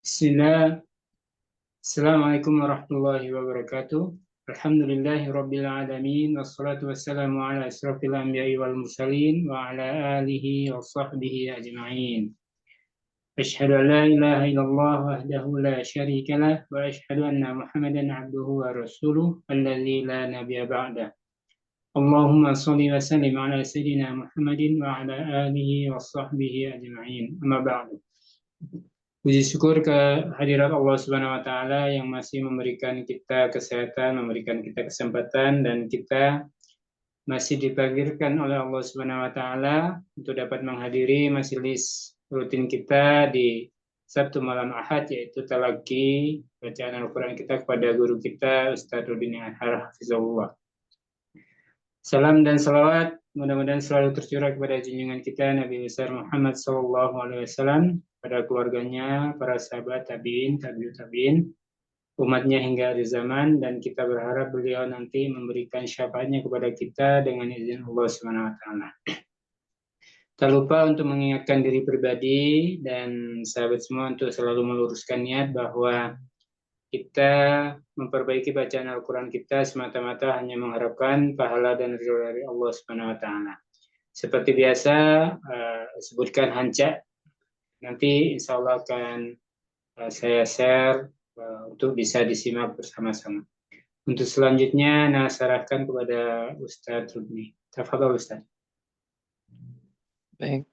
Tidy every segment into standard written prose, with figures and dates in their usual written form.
Bismillah. Assalamualaikum warahmatullahi wabarakatuh. Alhamdulillahi rabbil alamin. Wassalatu wassalamu ala asrafil anbiya'i wal mursalin wa ala alihi wa sahbihi ajma'in. Asyhadu an la ilaha illallah wahdahu la syarika lah wa asyhadu anna Muhammadan abduhu wa rasuluh alladzi la nabiyya ba'dah. Allahumma shalli wa sallim ala sayyidina Muhammadin wa ala alihi wa sahbihi ajma'in. Amma ba'du. Puji syukur kehadirat Allah Subhanahu wa taala yang masih memberikan kita kesehatan, memberikan kita kesempatan dan kita masih ditakdirkan oleh Allah Subhanahu wa taala untuk dapat menghadiri majelis rutin kita di Sabtu malam Ahad, yaitu talaqi bacaan Al-Qur'an kita kepada guru kita Ustaz Rudin Anhar Hafizahullah. Salam dan salawat mudah-mudahan selalu tercurah kepada junjungan kita Nabi besar Muhammad SAW, pada keluarganya, para sahabat tabiin, tabiut tabiin, umatnya hingga akhir zaman, dan kita berharap beliau nanti memberikan syafaatnya kepada kita dengan izin Allah Subhanahu wa taala. Tak lupa untuk mengingatkan diri pribadi dan sahabat semua untuk selalu meluruskan niat bahwa kita memperbaiki bacaan Al-Quran kita semata-mata hanya mengharapkan pahala dan ridho dari Allah Subhanahu wa taala. Seperti biasa, sebutkan hanca. Nanti insya Allah akan saya share untuk bisa disimak bersama-sama. Untuk selanjutnya, saya serahkan kepada Ustadz Rudni. Tafadhol Ustadz. Baik.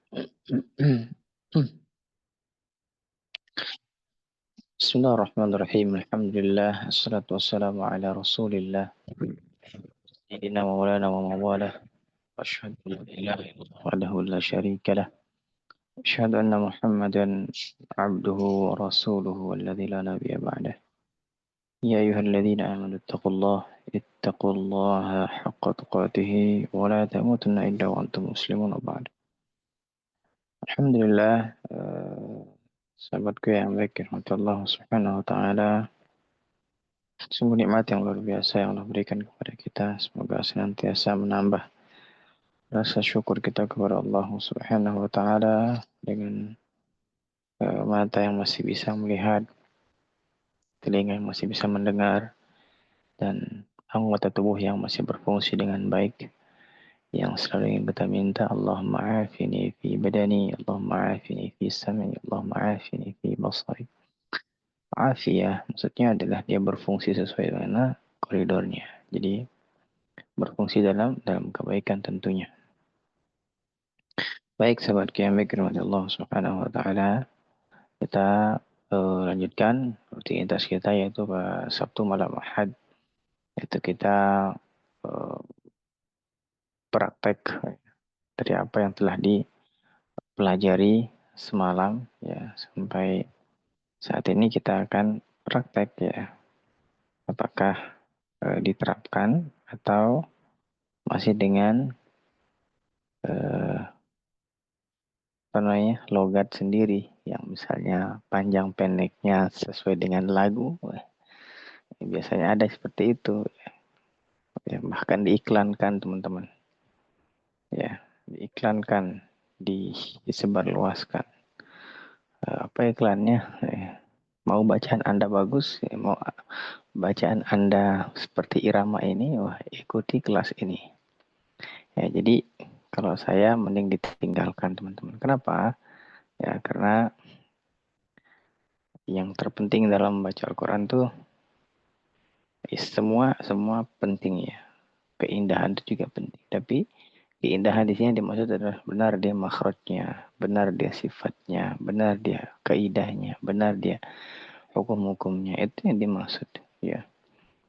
Bismillahirrahmanirrahim. Alhamdulillah. Assalatu wassalamu ala rasulillah. Sayyidina wa maulana wa mawalah. Asyhadu an la ilaha illallah wahdahu la syarika lah. Asyhadu anna Muhammadan abduhu wa rasuluhu alladzi la nabiyya ba'dah. Ya ayyuhalladzina amanu ittaqullaha haqqa tuqatih wa la tamutunna illa wa antum muslimun ba'd. Alhamdulillah, sahabatku yang baik, rahmatullah subhanahu wa ta'ala. Sungguh nikmat yang luar biasa yang Allah berikan kepada kita. Semoga senantiasa menambah rasa syukur kita kepada Allah Subhanahu wa taala dengan mata yang masih bisa melihat, telinga yang masih bisa mendengar, dan anggota tubuh yang masih berfungsi dengan baik. Yang selalu ingin kita minta, Allahumma afini fi badani, Allahumma afini fi sam'i, Allahumma afini fi basari. Afiyah maksudnya adalah dia berfungsi sesuai dengan koridornya. Jadi berfungsi dalam kebaikan tentunya. Baik sahabat yang baik Allah Subhanahu wa taala, kita lanjutkan rutinitas kita yaitu pada Sabtu malam Ahad, yaitu kita praktek dari apa yang telah dipelajari semalam ya sampai saat ini kita akan praktek ya, apakah diterapkan atau masih dengan logat sendiri yang misalnya panjang pendeknya sesuai dengan lagu. Biasanya ada seperti itu ya, bahkan diiklankan teman-teman ya, diiklankan, disebarluaskan. Apa iklannya mau bacaan Anda bagus ya, mau bacaan Anda seperti irama ini, wah ikuti kelas ini ya. Jadi kalau saya mending ditinggalkan teman-teman. Kenapa? Ya karena yang terpenting dalam membaca Al-Quran tuh semua penting ya. Keindahan itu juga penting. Tapi keindahan di sini dimaksud adalah benar dia makhrajnya, benar dia sifatnya, benar dia kaidahnya, benar dia hukum-hukumnya. Itu yang dimaksud ya.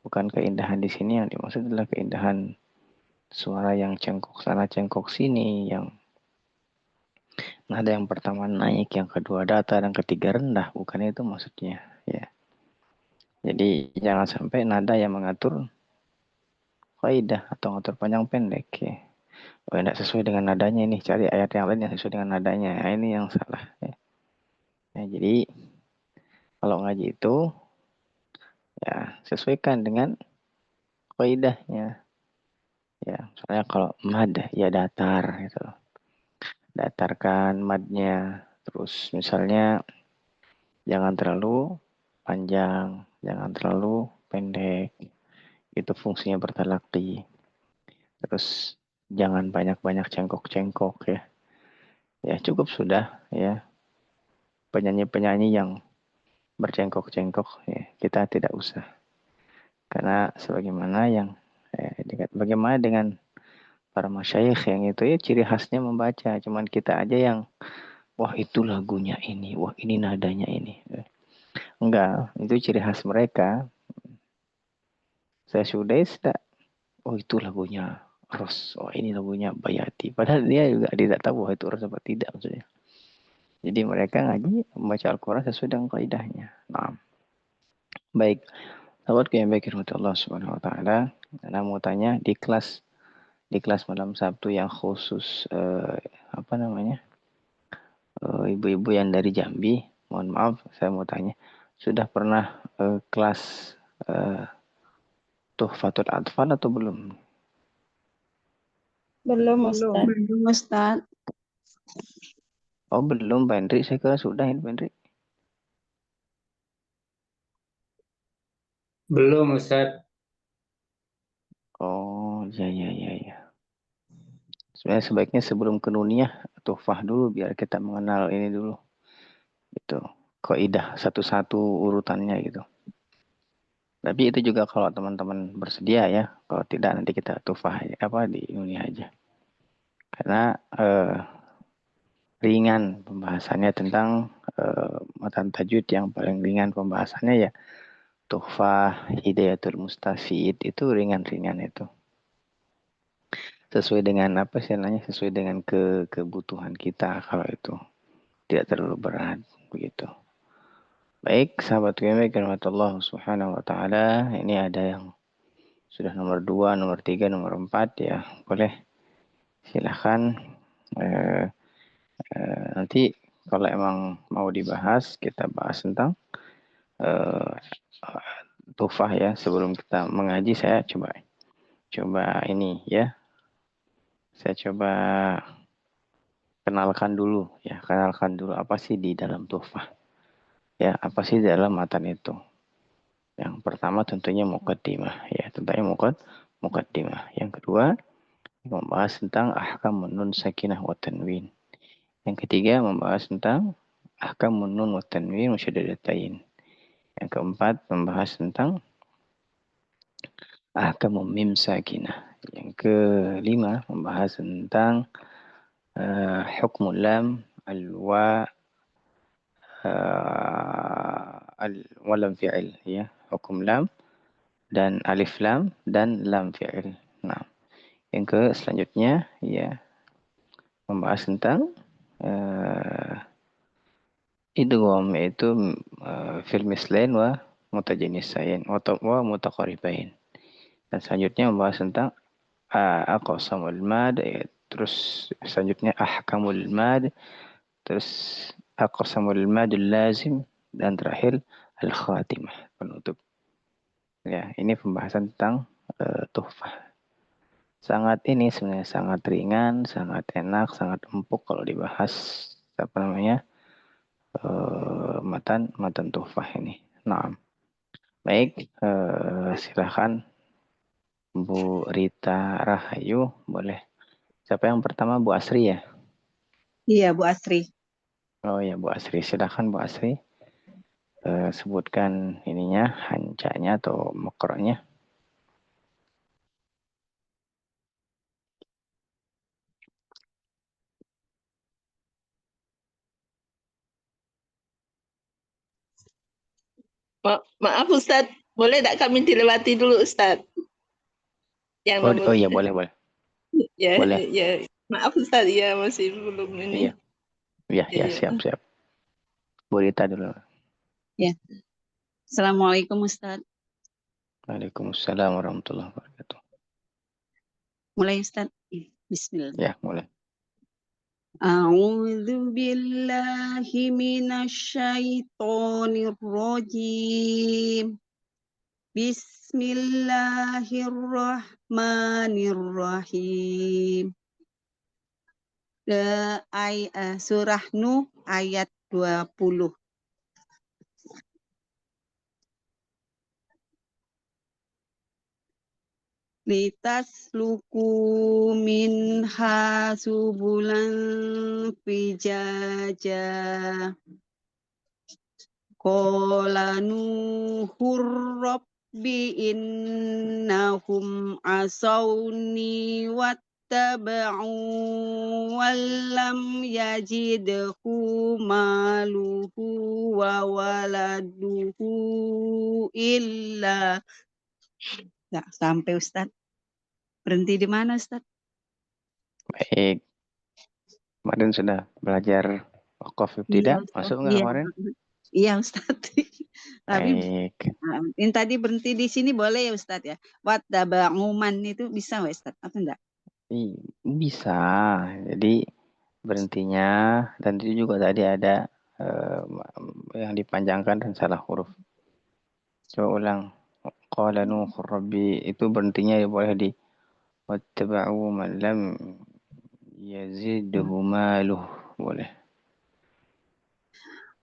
Bukan keindahan di sini, yang dimaksud adalah keindahan suara yang cengkok sana cengkok sini, yang nada yang pertama naik, yang kedua datar, yang ketiga rendah. Bukan itu maksudnya ya. Jadi jangan sampai nada yang mengatur kaidah atau ngatur panjang pendek ya. Oh, tidak sesuai dengan nadanya ini, cari ayat yang lain yang sesuai dengan nadanya. Nah, ini yang salah ya. Nah, jadi kalau ngaji itu ya sesuaikan dengan kaidahnya ya. Misalnya kalau mad ya datar gitu, datarkan madnya. Terus misalnya Jangan terlalu panjang, jangan terlalu pendek. Itu fungsinya bertalaqi. Terus jangan banyak-banyak cengkok-cengkok ya. Ya cukup sudah ya. Penyanyi-penyanyi yang bercengkok-cengkok ya, kita tidak usah. Karena sebagaimana yang bagaimana dengan para masyayikh yang itu ya ciri khasnya membaca. Cuman kita aja yang wah itu lagunya ini, wah ini nadanya ini. Enggak, itu ciri khas mereka. Saya sudah oh itu lagunya Ros, oh ini lagunya Bayati. Padahal dia juga tidak tahu wah itu Ros apa tidak maksudnya. Jadi mereka ngaji membaca Al-Quran sesuai dengan kaidahnya. Nah, baik. Sahabatku yang baik rahmat Allah Subhanahu wa taala, Ana mau tanya di kelas malam Sabtu yang khusus apa namanya? Ibu-ibu yang dari Jambi, mohon maaf saya mau tanya, sudah pernah kelas uh, Tuhfatul Atfal atau belum? Belum, Ustaz. Belum, Ustaz. Oh belum Pak Hendri, saya kira sudah ini Pak Hendri. Belum, Ustaz. Oh ya. Sebenarnya sebaiknya sebelum ke Nuniyah Tuhfah dulu biar kita mengenal ini dulu. Itu kaidah satu-satu urutannya gitu. Tapi itu juga kalau teman-teman bersedia ya. Kalau tidak nanti kita Tuhfah apa di Nuniyah aja. Karena ringan pembahasannya tentang matan tajwid yang paling ringan pembahasannya ya Tuhfah Hidayatul Mustafid itu ringan-ringan itu. Sesuai dengan apa sih namanya? Sesuai dengan kebutuhan kita kalau itu. Tidak terlalu berat begitu. Baik, sahabat QMB Allah Subhanahu wa taala, ini ada yang sudah nomor 2, nomor 3, nomor 4 ya. Boleh silahkan nanti kalau emang mau dibahas kita bahas tentang Tuhfah ya. Sebelum kita mengaji saya coba ini ya. Saya coba kenalkan dulu apa sih di dalam Tuhfah. Ya, apa sih di dalam matan itu? Yang pertama tentunya muqaddimah ya, tentunya muqaddimah. Yang kedua membahas tentang ahkam nun sakinah wa tanwin. Yang ketiga membahas tentang ahkam nun wa tanwin musyaddadatain. Yang keempat membahas tentang ahkam mim sakinah. Yang kelima membahas tentang hukmul lam al-wa walam fi'il ya, hukum lam dan alif lam dan lam fi'il. Nah, yang ke selanjutnya ya membahas tentang idgham yaitu fil mislain wa mutajanisain wa mutaqaribain. Dan selanjutnya membahas tentang aqsamul mad ya, terus selanjutnya ahkamul mad, terus aqsamul madul lazim dan terakhir al khatimah penutup. Ya, ini pembahasan tentang tuhfah. Sangat ini sebenarnya sangat ringan, sangat enak, sangat empuk kalau dibahas apa namanya matan tuhfah ini. Nah, baik, silakan Bu Rita Rahayu, boleh. Siapa yang pertama Bu Asri ya? Iya, Bu Asri. Oh ya Bu Asri, silakan Bu Asri. Sebutkan ininya, hancanya atau mokronya. Maaf Ustadz, boleh tidak kami dilewati dulu Ustadz? Yang Oh iya boleh. Ya, boleh. ya. Maaf Ustadz, ya masih belum ini. Iya, siap. Bu Rita dulu. Ya. Assalamualaikum Ustaz. Waalaikumsalam warahmatullahi wabarakatuh. Mulai Ustaz. Bismillah. Ya, mulai. A'udzu billahi minasyaitonir rajim. Bismillahirrahmanirrahim. Surah Nuh ayat 20. litasluku minha subulan fijaja. Qala Nuhur Rabbi innahum asawni wattaba'u wallam yajidhu maluhu wa waladuhu illa. Ya, sampai Ustaz. Berhenti di mana Ustaz? Baik. Kemarin sudah belajar wakaf ibtida, Ustaz. masuk nggak Iya. kemarin? Iya Ustaz. Tapi Baik. yang tadi berhenti di sini boleh ya Ustaz ya. Wattaba'uman itu bisa nggak Ustaz? Apa enggak? Bisa. Jadi berhentinya dan itu juga tadi ada yang dipanjangkan dan salah huruf. Coba ulang. Qala Nuhur Rabbi itu berhentinya ya boleh di wattaba'u man lam yazidhu maluh boleh.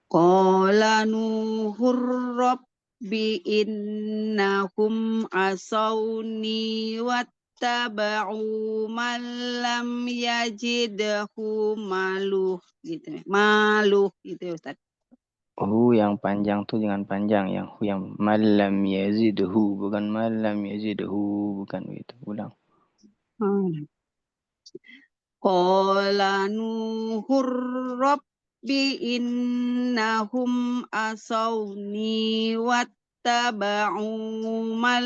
Qala Nuhur Rabbi innahum asawni wattaba'u man lam yajidhu maluh gitu. Maluh gitu ya Ustaz. Hu yang panjang tuh jangan panjang, yang hu yang malam yazidhu bukan malam yazidhu bukan itu. Ulang. Qala Nuhur Rabbi innahum asawni wattaba'u man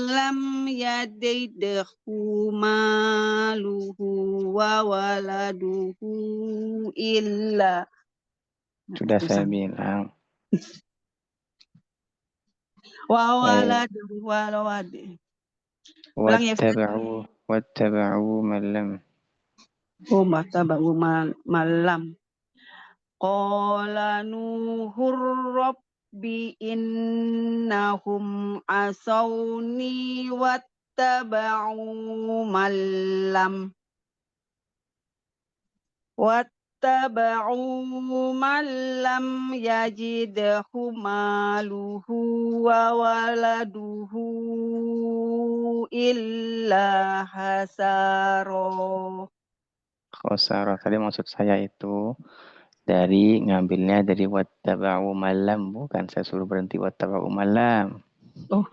lam yadidhu maluhu wa waladuhu illa. Sudah saya bilang. Wa waladuhu walawadi. Ulang ya Ustaz. Wattaba'u man lam. Oh, wattaba'u malam. Qala Nuhur Rabbi innahum asawni wattaba'u man lam yajidhu maluhu wa waladuhu illa hasaro. Khosaro. Tadi maksud saya itu dari ngambilnya dari wattaba'u malam, bukan saya suruh berhenti wattaba'u malam. Oh.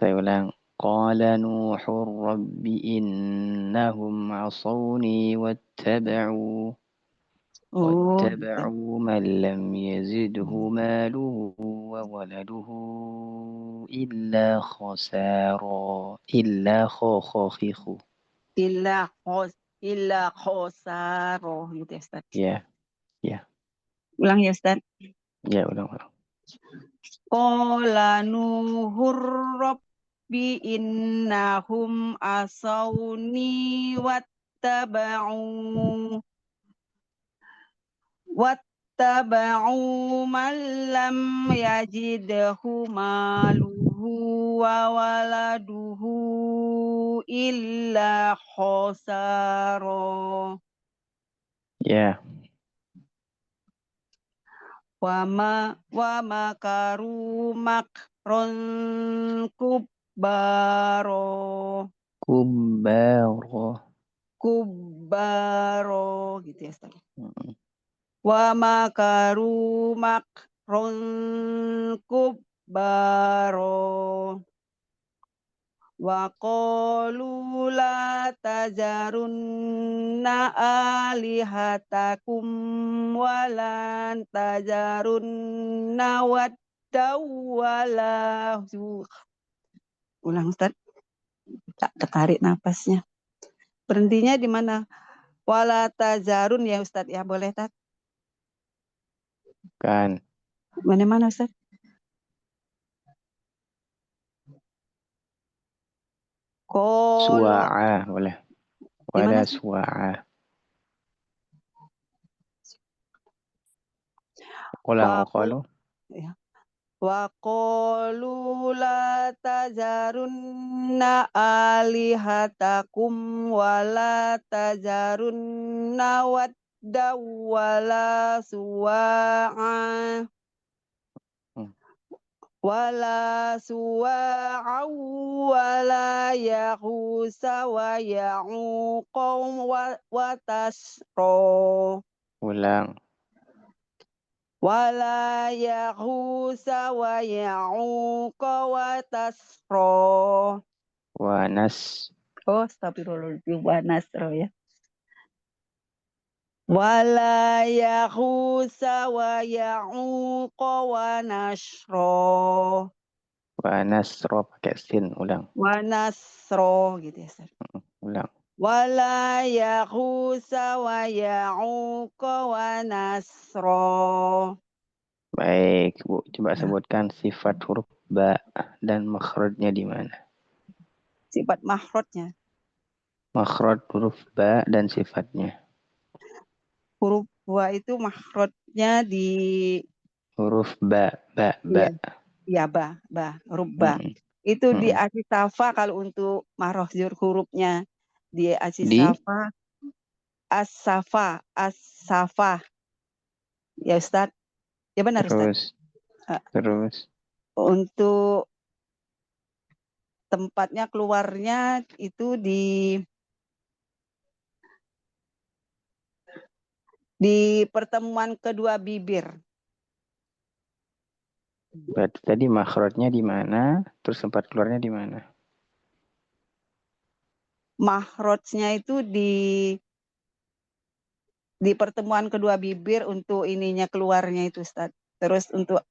Saya ulang. Qala Nuhur Rabbi innahum asawni wattaba'u man lam yazidhu maluhu wa waladuhu illa khosaro. Illa khokhihu. Illa khosaro gitu ya Ustaz. Ya, Ulang ya Ustaz. ya ulang. Qala Nuhur Rabbi innahum asawni wattaba'u man lam yajidhu maluhu wa waladuhu illa khosaro. Ya. Wa makaru makron kubbaro gitu ya Ustaz. Wa makaru makron kubbaro wa qalu la tazarunna alihatakum wa lan tazarunna waddaw wala. Ulang Ustaz. Tak tertarik napasnya. Berhentinya di mana? Wala tazarun ya Ustaz ya, boleh tak? Kan. Mana Ustaz? Suwa'a boleh. Wala suwa'a. Ulang qalu. Ya. Wa qalu la tazarunna alihatakum wa la tazarunna waddaw wala suwa'a wala suwa'a wala yahusa wa ya'uqa wa tasro. Ulang. Wala yahusa wa ya'uqa wa tasro. Wanas. Oh, astagfirullahaladzim, wa nasro ya. Wala yahusa wa ya'uqa wa nasro. Wanasro pakai sin. Ulang. Wa nasro gitu ya, Ustaz. Ulang. Wala yahusa wa ya'uqa wa nasro. Baik, Bu. Coba sebutkan sifat huruf ba dan makhrajnya di mana? Sifat makhrajnya. Makhraj huruf ba dan sifatnya. Huruf wa itu makhrajnya di Huruf ba. iya ba, huruf ba. Itu di asisafa kalau untuk mahrojur hurufnya di asisafa as-safa. Ya Ustaz. Ya benar Ustaz. Terus. Untuk tempatnya keluarnya itu di pertemuan kedua bibir. Berarti tadi makhrajnya di mana? Terus tempat keluarnya di mana? Makhrajnya itu di pertemuan kedua bibir untuk ininya keluarnya itu Ustaz. Terus untuk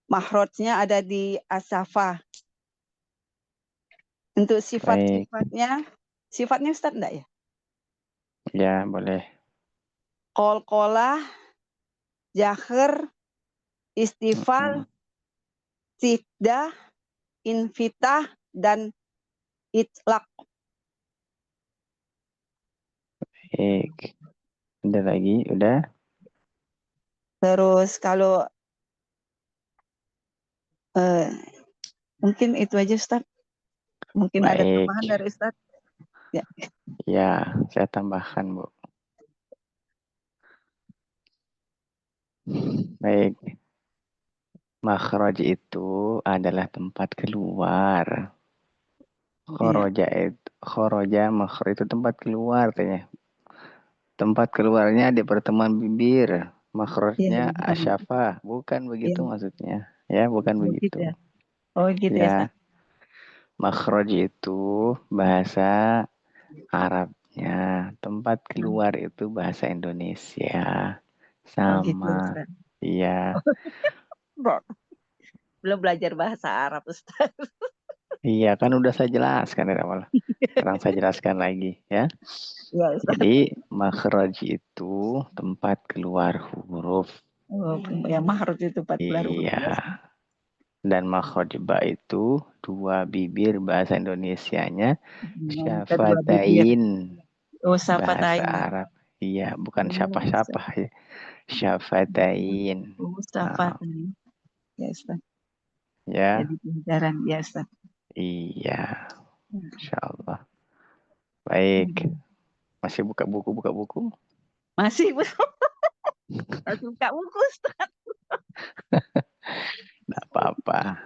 makhrajnya ada di asafa. Untuk sifatnya Ustaz enggak ya? Ya, boleh. Qalqalah, jahr, istifal, sifdah, infitah, dan itlaq. Baik. Ada lagi? Udah? Terus kalau mungkin itu aja Ustaz. Mungkin ada tambahan dari Ustaz. Ya, saya tambahkan, Bu. Baik. Makhraj itu adalah tempat keluar. Khoroja, makhraj itu tempat keluar katanya. Tempat keluarnya di pertemuan bibir. Makhrajnya asyafah. Bukan begitu maksudnya. Ya, bukan begitu. Ya. Oh gitu ya. Makhraj itu bahasa Arabnya. Tempat keluar itu bahasa Indonesia. Sama. Iya. Belum belajar bahasa Arab Ustaz. Iya, kan udah saya jelaskan dari awal. Sekarang saya jelaskan lagi ya. Jadi makhraj itu tempat keluar huruf. Oh, ya makhraj itu tempat keluar huruf. Iya. Dan makhraj ba itu dua bibir bahasa Indonesianya syafatain. Oh, syafatain. Bahasa Arab. Iya, bukan syafah-syafah ya. Syafatain. Oh, syafatain. Ya, Ustaz. Ya. Jadi pelajaran ya, Ustaz. Iya. Insyaallah. Baik. Masih buka buku? Masih buka buku, Ustaz. Nggak apa-apa.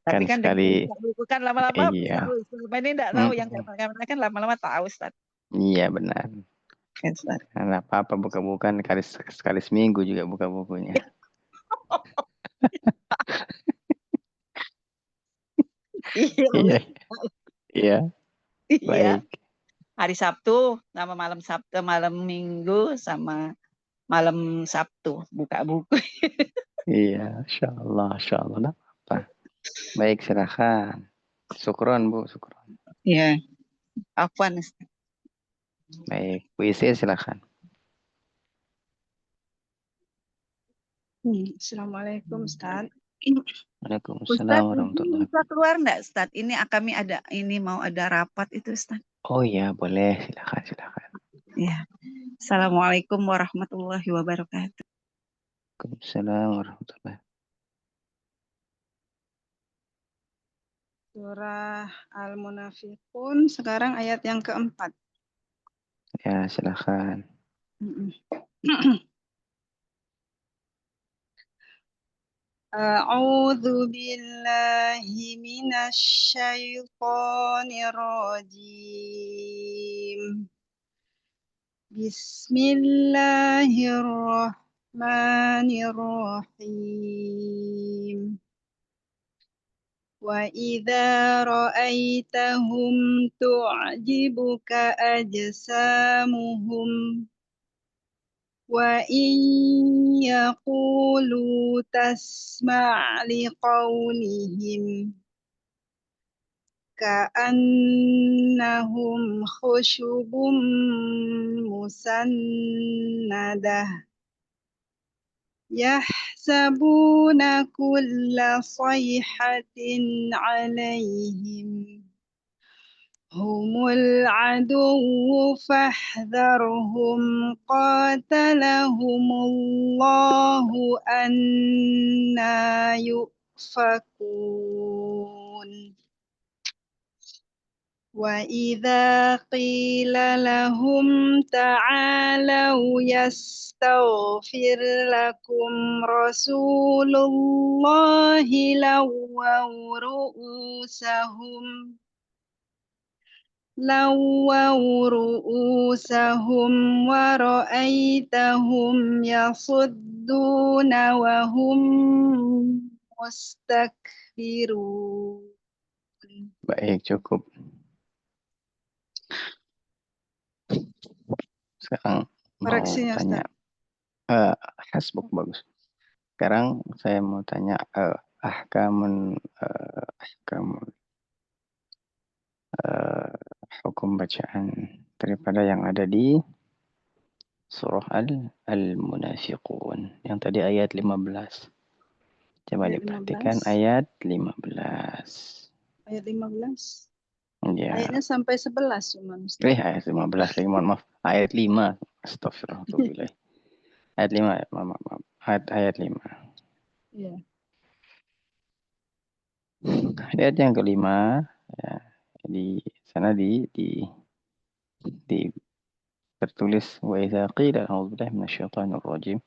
Tapi kan sekali buku kan lama-lama iya. selama ini enggak tahu yang kamera kan lama-lama tahu, Ustaz. Iya, benar. Nggak apa-apa buka-buku kan sekali seminggu juga buka bukunya. Iya. Baik. Hari Sabtu sama malam Sabtu, malam Minggu sama malam Sabtu buka buku. Iya, insyaallah. Enggak apa-apa. Baik, silakan. Syukron, Bu, syukron. Iya. Afwan. Baik, Bu Isi silakan. Assalamualaikum Ustaz. Waalaikumsalam warahmatullahi wabarakatuh. Bisa keluar enggak Ustaz? Ini kami mau ada rapat itu Ustaz. Oh iya, boleh. Silakan. Ya. Assalamualaikum warahmatullahi wabarakatuh. Waalaikumsalam warahmatullahi wabarakatuh. Surah Al-Munafiqun sekarang ayat yang keempat. Ya, silakan. A'udzu billahi minasy syaithanir rajim. Bismillahirrahmanirrahim. Wa idza ra'aitahum tu'jibuka ajsamuhum wa in yaqulu tasma' liqaulihim ka'annahum khusyubun musannadah yahsabuna kulla sayhatin 'alaihim humul aduwwu fahdharhum qatalahumullahu anna yufakun. Wa idza qila lahum ta'alau yastaghfir lakum rasulullahi lawaw ru'usahum wa ra'aitahum yasudduna wa hum mustakbirun. Baik, cukup. Sekarang mau Koreksinya, tanya. Hasbuk, bagus. Sekarang saya mau tanya ahkamun hukum bacaan daripada yang ada di surah Al-Munafiqun. Yang tadi ayat 15. Coba Ayat diperhatikan 15. ayat 15. Ayat 15. Ya. Ayatnya sampai 11 cuma. Ayat 15 lagi, mohon maaf. Ayat 5. Astagfirullah. Ayat 5, maaf. Ayat 5. Iya. Ayat yang kelima, ya, di sana tertulis wa idza qila a'udzu billahi minasyaitonir rajim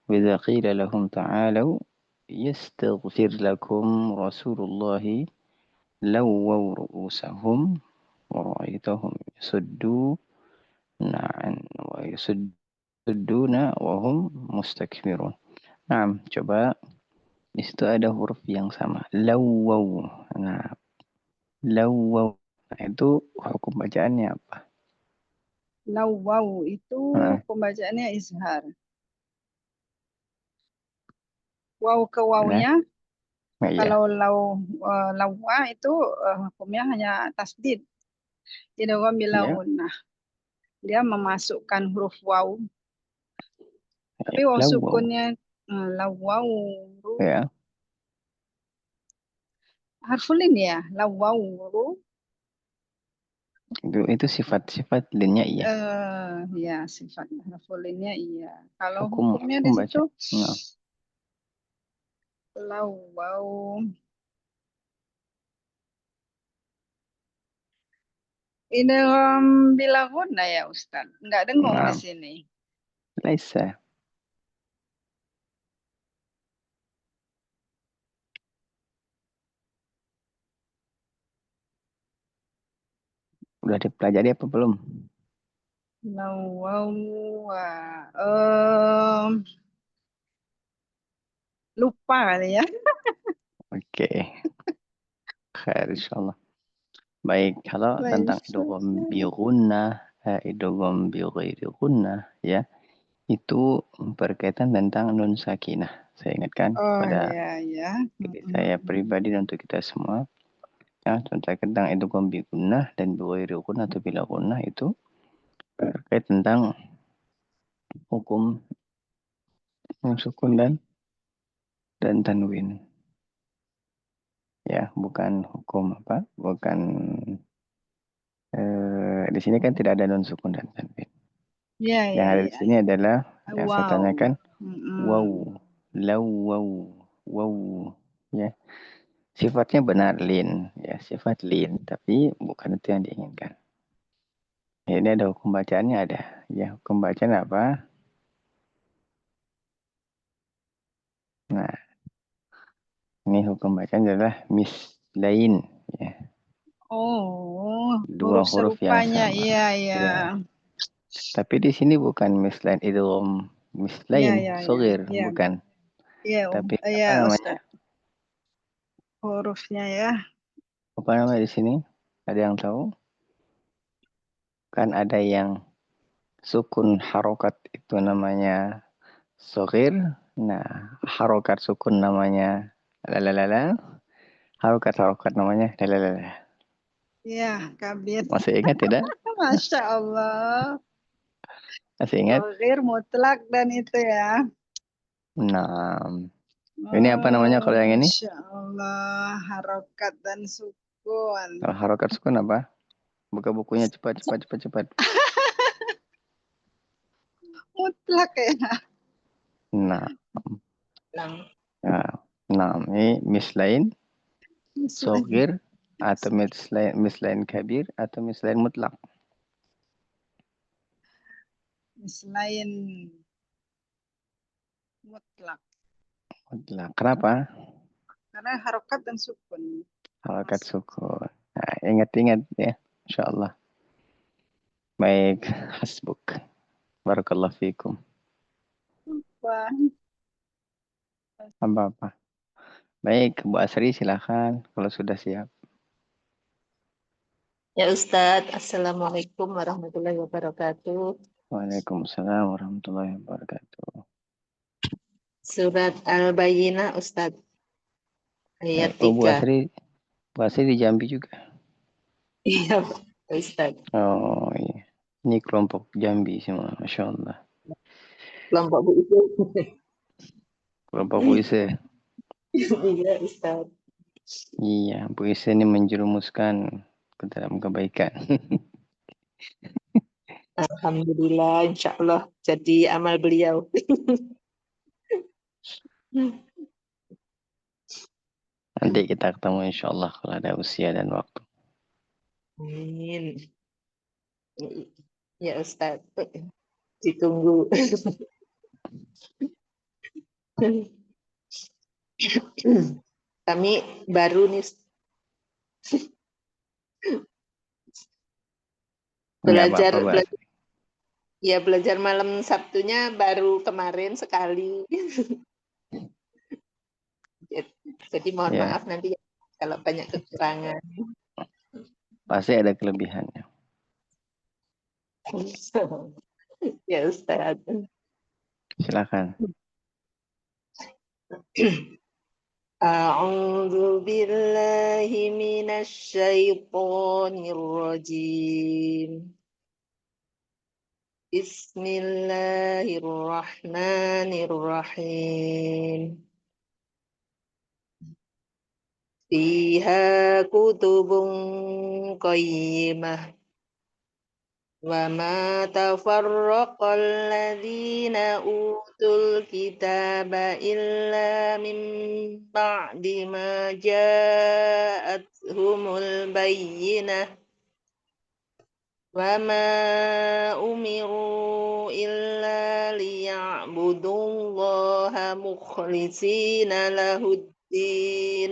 wa idza qila lahum ta'alu yastaghfir lakum rasulullahi lawaw ru'usahum wa ra'aitahum yasudduna wa hum mustakbirun. Nah, coba di situ ada huruf yang sama, lawaw. Nah, lawaw. Nah, itu hukum bacaannya apa? Lawaw itu Nah, pembacaannya izhar. Waw ke nah, wawnya, nah iya. kalau lawa itu hukumnya hanya tasdid. Idgham bila Iya. gunnah. Dia memasukkan huruf waw. Tapi waw Lawaw. sukunnya lawaw. Ya. Harfulin ya, lawaw. Itu sifat linnya iya. Ya, sifat harfulinnya iya. Kalau Hukum hukumnya di baca. situ Nah, lawaw. Idgham bila gunnah ya Ustaz. Enggak dengung di nah, sini. laisa. Udah dipelajari apa belum? Lawaw. Lupa kali ya. Oke. Khair insyaallah. Baik, kalau tentang idgham bi gunnah, idgham bi ghairi gunnah, ya, itu berkaitan tentang nun sakinah. Saya ingatkan Oh pada iya ya. diri saya pribadi dan untuk kita semua. Ya, tentang idgham bi gunnah dan bi ghairi gunnah atau bila gunnah itu terkait tentang hukum sukun dan tanwin. Ya, bukan hukum apa? Bukan di sini kan tidak ada nun sukun dan tanwin. Iya Yang ya ada di ya. sini adalah yang saya Wow. tanyakan waw, lawaw, waw, ya. Sifatnya benar lin, ya, sifat lin, tapi bukan itu yang diinginkan. Ya, ini ada hukum bacaannya ada. Ya, hukum bacaan apa? Nah, Ini hukum bacaan adalah mislain. Ya. Oh, Dua huruf yang serupanya. sama. Iya, iya. Ya. Tapi di sini bukan mislain idgham Iya, mislain iya, iya. shaghir, Iya, bukan. iya, Tapi iya, apa namanya? Ustaz. Hurufnya ya. Apa namanya di sini? Ada yang tahu? Kan ada yang sukun harokat itu namanya shaghir. Nah, harokat sukun namanya lalalala. Harokat namanya lalalala. Iya, kabir. Masih ingat tidak? Masya Allah. Masih ingat? Shogir, mutlak, dan itu ya. Nah, ini apa namanya Oh, kalau yang ini? Masya Allah. Harokat dan sukun. Kalau harokat sukun apa? Buka bukunya cepat. Mutlak ya. Nah, Lang. nah, ini mislain, Mislain. shaghir, atau mislain kabir, atau mislain mutlak. Mislain mutlak. Mutlak. Kenapa? Karena harokat dan sukun. Harokat sukun. Nah, ingat-ingat ya, insyaallah. Baik, hasbuk. Barakallahu fikum. Wah, Apa-apa. Baik, Bu Asri silakan kalau sudah siap. Ya Ustadz, Assalamualaikum warahmatullahi wabarakatuh. Waalaikumsalam warahmatullahi wabarakatuh. Surat Al-Bayyinah Ustadz, ayat Oh, Bu 3. Asri di Jambi juga. Iya Ustadz, Oh iya. Ini kelompok Jambi semua, Masya Allah. kelompok Bu itu. Kelompok Bu Ise. Iya Ustadz. Iya, Bu Ise ini menjerumuskan ke dalam kebaikan. Alhamdulillah, insya Allah jadi amal beliau. Nanti kita ketemu insya Allah kalau ada usia dan waktu. Amin. Ya Ustadz, ditunggu. Kami baru nih Enggak apa-apa, Bu belajar, Asri. ya belajar malam Sabtunya baru kemarin sekali. Jadi mohon Ya, maaf nanti kalau banyak kekurangan. pasti ada kelebihannya. Ya Ustaz. Silakan. A'udzu billahi minasy syaithanir rajim. Bismillahirrahmanirrahim. Fiha kutubun qayyimah. وما تفرق الذين أوتوا الكتاب إلا من بعد ما جاءتهم البينة وما أمروا إلا ليعبدوا الله مخلصين له الدين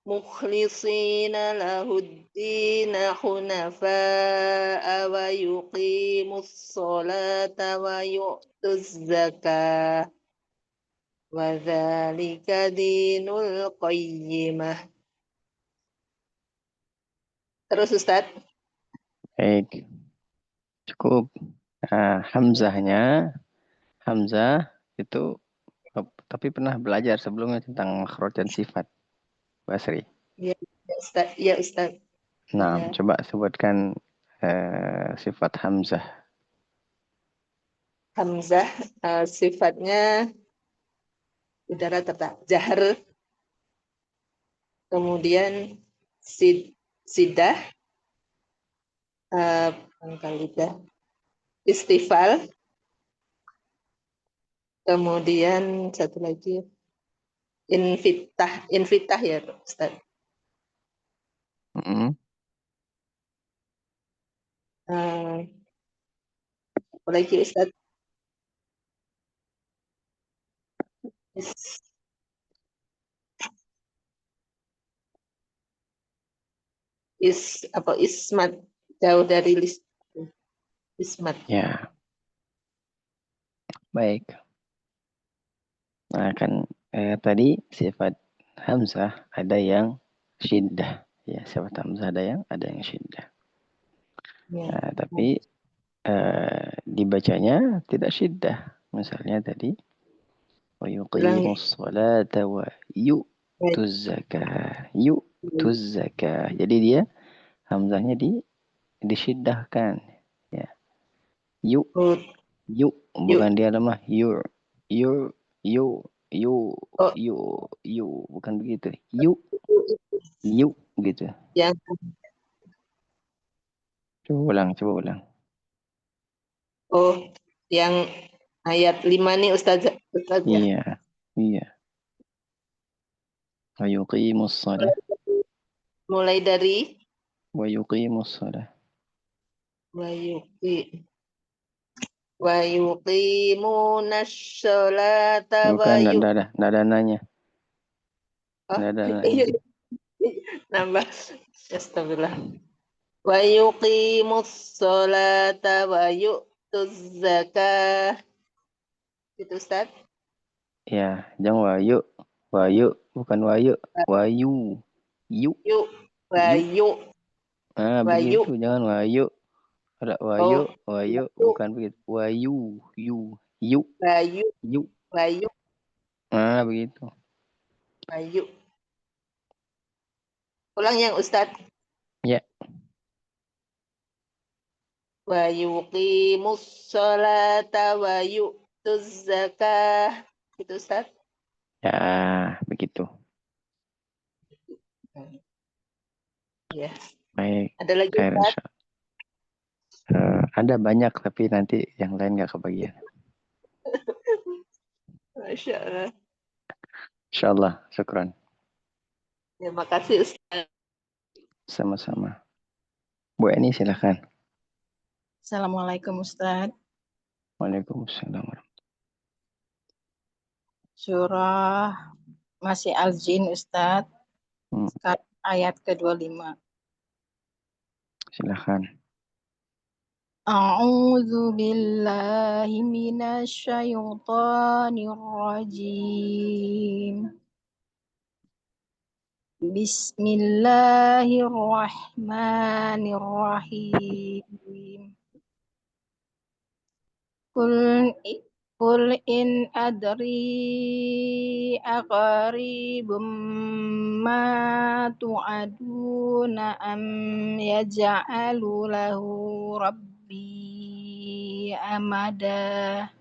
مخلصين له الدين حنفاء ويقيموا الصلاة ويؤتوا الزكاة وذلك دين القيمة. Terus Ustaz? Baik. Cukup. Nah, Hamzah itu tapi pernah belajar sebelumnya tentang makhraj dan sifat, Bu Asri. Ya Ustaz. Ya Ustaz. Nah, Ya. coba sebutkan sifat Hamzah. Hamzah sifatnya udara tetap jahar, kemudian sidah, pangkalidah, istifal, kemudian satu lagi invitah ya Ustaz. Apa lagi Ustaz? Ismat, jauh dari list. Ismat. Ya, baik. Nah, kan tadi sifat hamzah ada yang syiddah. Ya, sifat hamzah ada yang syiddah. Ya. Nah, tapi dibacanya tidak syiddah. Misalnya tadi wa yuqimus sholata wa yu'tuz zakah. Yu'tuz zakah. Jadi dia hamzahnya disyiddahkan. Ya. Yu, bukan dia lemah. Yu, bukan begitu. Yu gitu. Yang Coba ulang. Yang ayat 5 nih Ustaz ya. Iya. Wa yuqimus shalah. Mulai dari Wa yuqimus shalah. wa yuqimunas sholata Bukan, enggak ada nanya. Iya. Nambah. Astagfirullah. Wa yuqimus sholata wa yu'tuz zakah. Itu Ustaz. Ya, jangan wayu, bukan wayu, wayu, yu, Wayu. begitu, jangan wayu, ada wayu, bukan begitu, wayu, yu, Wayu. Begitu. Wayu. Ulang yang Ustaz. Ya. Wa yuqimus sholata wa yu'tuz zakah. Itu Ustaz. Ya, begitu. Ya. Baik. Ada lagi Ustaz? Ada banyak tapi nanti yang lain nggak kebagian. Masya Allah. Insyaallah, syukran. Terima kasih Ustaz. Sama-sama. Bu Eni silakan. Assalamualaikum Ustaz. Waalaikumsalam. Surah masih Al-Jin Ustaz. Sekarang ayat ke-25. Silakan. A'udzu billahi minasyaitonir rajim. Bismillahirrahmanirrahim. Qul in adri aqaribum ma tu'aduna am yaj'alu lahu rabbi amada.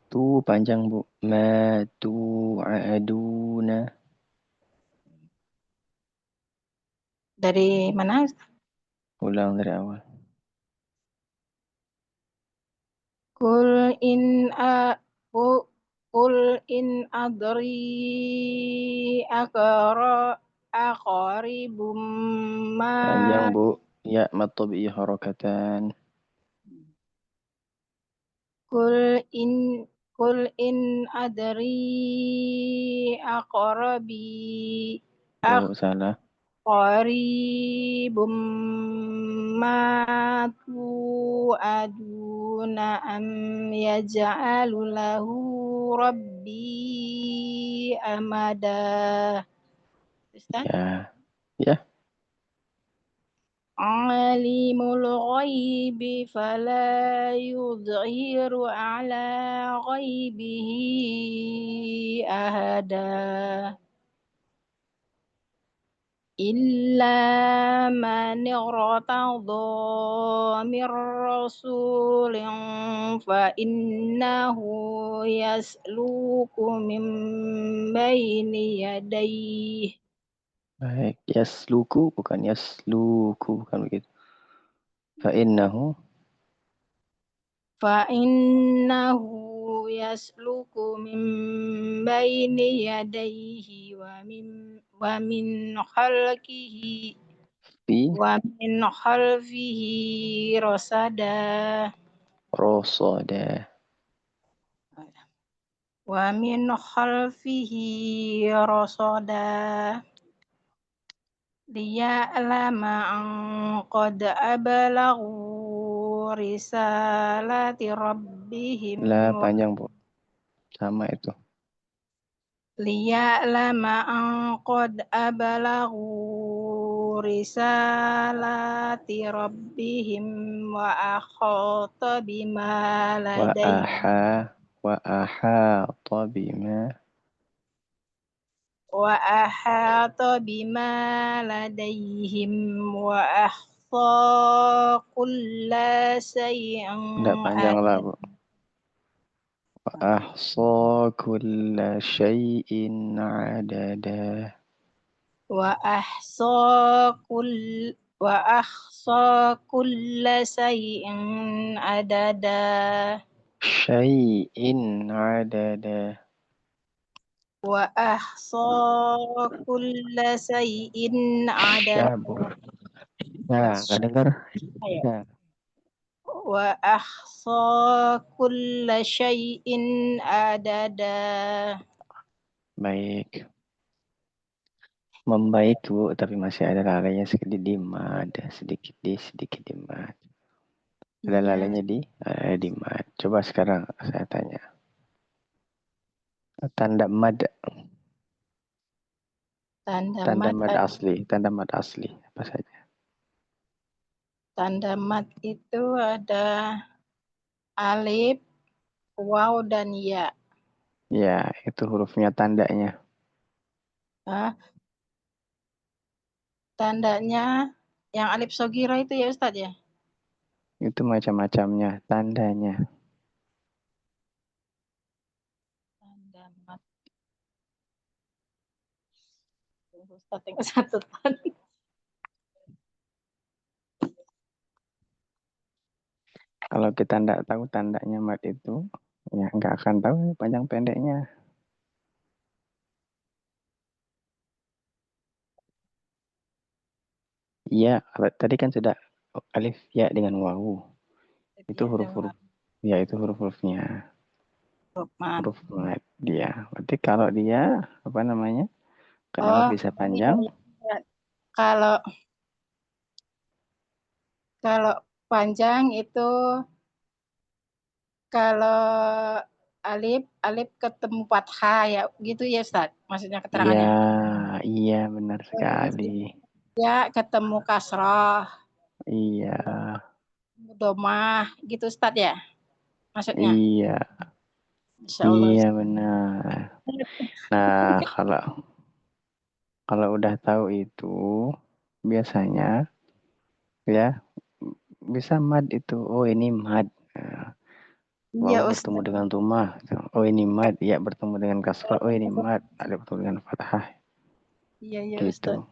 Tu panjang Bu. Ma tu'aduna. Dari mana? Ulang dari awal. Qul in adri aqaribum ma. Panjang Bu. Ya matabi harakatan. Qul in adri Salah. aqaribum ma tu'aduna am yaj'alu lahu rabbi amada. Ustaz? Ya. Alimul ghaibi fala yudhiru ala ghaibihi ahada illa man irtadha min rasulin fa innahu yasluku min baini yadayhi. Baik, yasluku bukan yasluku, bukan begitu. Fa'innahu yasluku min baini yadayhi wa min khalqihi wa min khalfihi rasada. wa min khalfihi rasada liya'lama an qad abalaghu risalati rabbihim La panjang, Bu. Sama itu. liya'lama an qad abalaghu risalati rabbihim wa akhata bima ladayhim Wa ahata bima وأحاط بما لديهم وأحصى كل شيء Tidak panjang lah, Bu. Wa ahsa kulla syai'in adada. وأحصى كل شيء عددا Syai'in adada. وأحصى كل شيء عددا Syabu. Nah, nggak dengar? Ya. وأحصى كل شيء عددا. Baik. Membaik, Bu, tapi masih ada lalainya sedikit di mad, sedikit di mad. Ada lalainya di mad. Coba sekarang saya tanya. Tanda mad asli, tanda mad asli apa saja? Tanda mad itu ada alif, waw, dan ya. Ya, itu hurufnya tandanya. Tandanya yang alif sogira itu ya Ustadz ya? Itu macam-macamnya tandanya. Tanda mad. Ustadz yang satu tanda. Kalau kita tidak tahu tandanya mad itu, ya nggak akan tahu panjang pendeknya. Iya, tadi kan sudah alif ya dengan wawu. Itu huruf-huruf. Ya, itu huruf-hurufnya. Huruf mad dia. Berarti kalau dia apa namanya? Kenapa bisa panjang? Kalau panjang itu kalau alif ketemu fathah ya gitu ya Ustaz, maksudnya keterangannya. Iya benar sekali. Ya ketemu kasroh. Iya. Domah gitu Ustaz ya maksudnya. Iya. Iya benar. Nah kalau udah tahu itu biasanya ya bisa mad itu. Oh ini mad. Wawu bertemu dengan tumah. Oh ini mad. Ya bertemu dengan kasrah. Oh ini mad. Ada bertemu dengan fathah. Iya Gitu. Ustaz.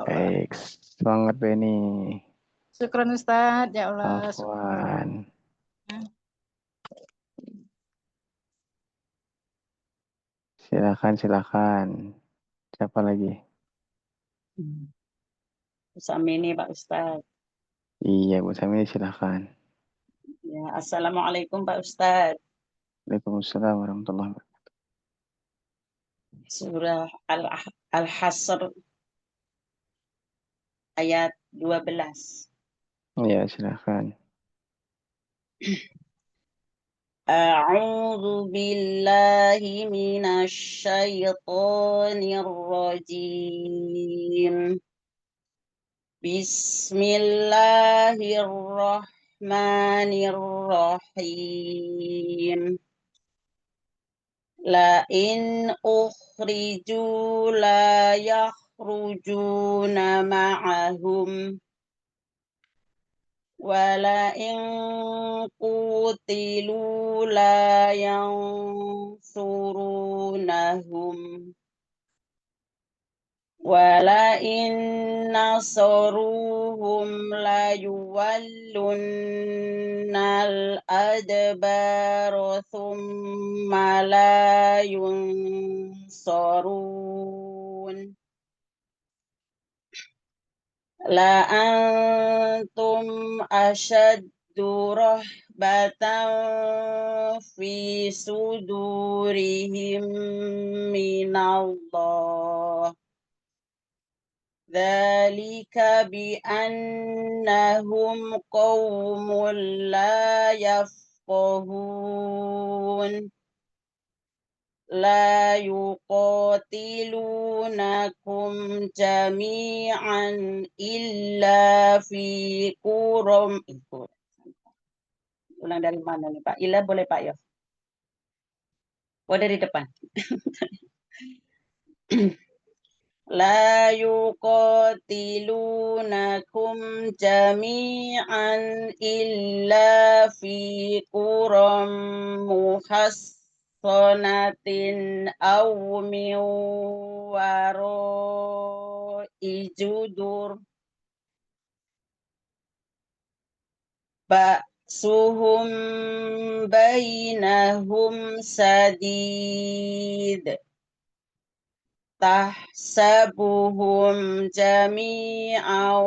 Baik. Semangat Beni. Syukran Ustaz. Ya Allah. Afwan. Silakan. Siapa lagi? Samini Pak Ustadz. Iya Bu Samini silakan. Ya, Assalamualaikum Pak Ustadz. Waalaikumsalam warahmatullahi wabarakatuh. Surah Al-Hasr ayat 12. Ya silakan. A'udzu billahi minasy syaithanir rajim. Bismillahirrahmanirrahim. La in ukhriju la yakhrujuna ma'ahum wa la in qutilu la yansurunahum wa la in nasaruhum la yuwallunnal adbara thumma la yunsarun la antum ashaddu fi sudurihim minallah. Dzalika bi annahum qaumun la yafqahun. La yuqatilunakum jami'an illa fi quram. Ulang dari mana nih Pak? Illa boleh Pak ya? Oh dari depan. La yuqatilunakum jami'an illa fi quram muhassanatin aw min wara'i judur ba'suhum bainahum sadid. Tahsabuhum jami'an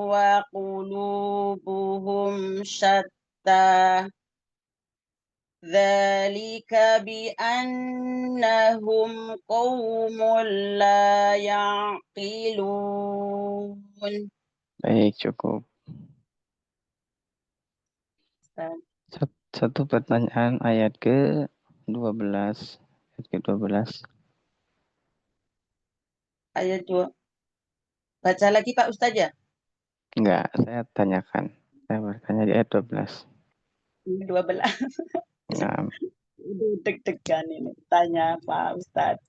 wa qulubuhum syatta. Dzalika bi annahum qaumun la ya'qilun. Baik, cukup. Satu pertanyaan ayat ke-12. Ayat ke-12. Ayat 2. Baca lagi Pak Ustaz ya? Enggak, saya tanyakan. Saya bertanya di ayat 12. 12. Nah, Udah deg-degan ini tanya Pak Ustaz.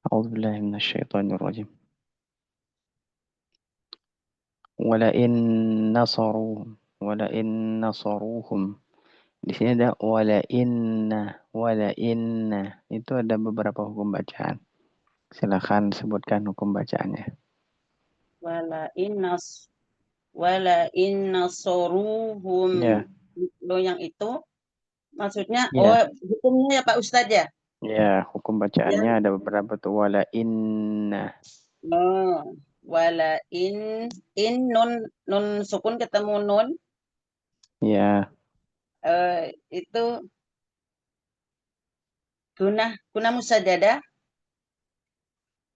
A'udzubillahi minasyaitonirrajim. Wala'in nasaruhum. Di sini ada wala'inna. Itu ada beberapa hukum bacaan. Silakan sebutkan hukum bacaannya. Wala nasaruhum. Ya. Lo yang itu maksudnya Ya. hukumnya ya Pak Ustadz ya? Ya, hukum bacaannya ada beberapa tuh wala'inna. Wala in nun sukun ketemu nun. Ya. Itu guna musajada.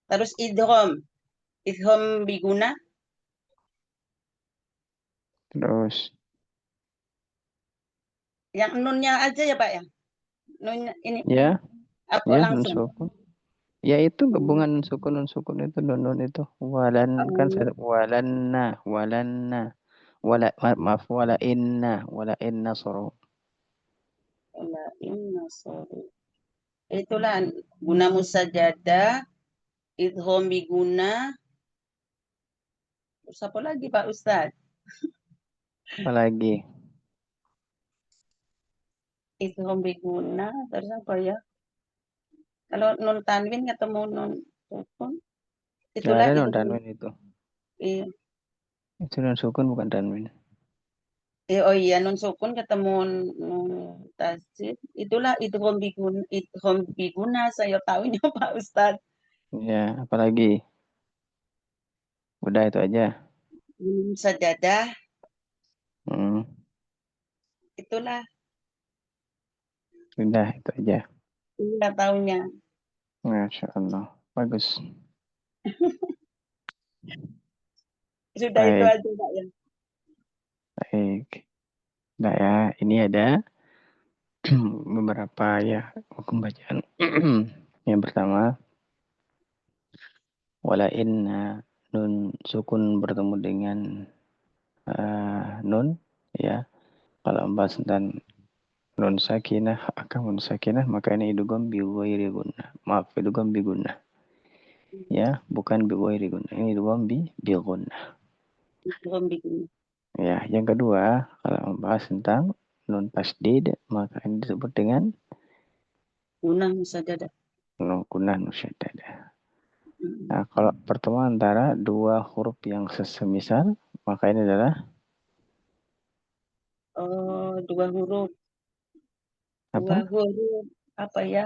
Terus idgham biguna. Terus Yang nunnya aja ya Pak ya? Nunnya ini. ya. Apa Ya, nun langsung? sukun. Ya itu gabungan nun sukun itu nun itu walan kan walanna maaf wala inna soro. Wala inna soru. Itulah guna musajada, idgham biguna. Terus apa lagi Pak Ustadz? Apalagi Idgham biguna terus apa ya? Kalau nun tanwin ketemu nun sukun, itulah ada itu. nun tanwin itu. Iya. Itu nun sukun bukan tanwin. Oh iya, nun sukun ketemu nun tasjid. Itulah idgham biguna. Saya tahunya Pak Ustadz. Ya, apalagi? Udah itu aja. Sajadah. Hmm. Itulah. Udah itu aja. Iya tahunya. Masya Allah. Bagus. Sudah Baik. itu aja Pak ya. Baik. Nah ya, ini ada beberapa ya hukum bacaan. Yang pertama, wala inna nun sukun bertemu dengan nun ya. Kalau membahas tentang nun sakinah maka ini idgham bi ghairi gunnah. Maaf, idgham bi gunnah. Ya, bukan bi ghairi gunnah. Ini idgham bi gunnah. Idgham biguna. Ya, yang kedua, kalau membahas tentang nun tasdid maka ini disebut dengan Guna musajadah. nun gunnah musyaddadah. Nah, kalau pertemuan antara dua huruf yang semisal maka ini adalah Dua huruf. apa? Dua huruf apa ya?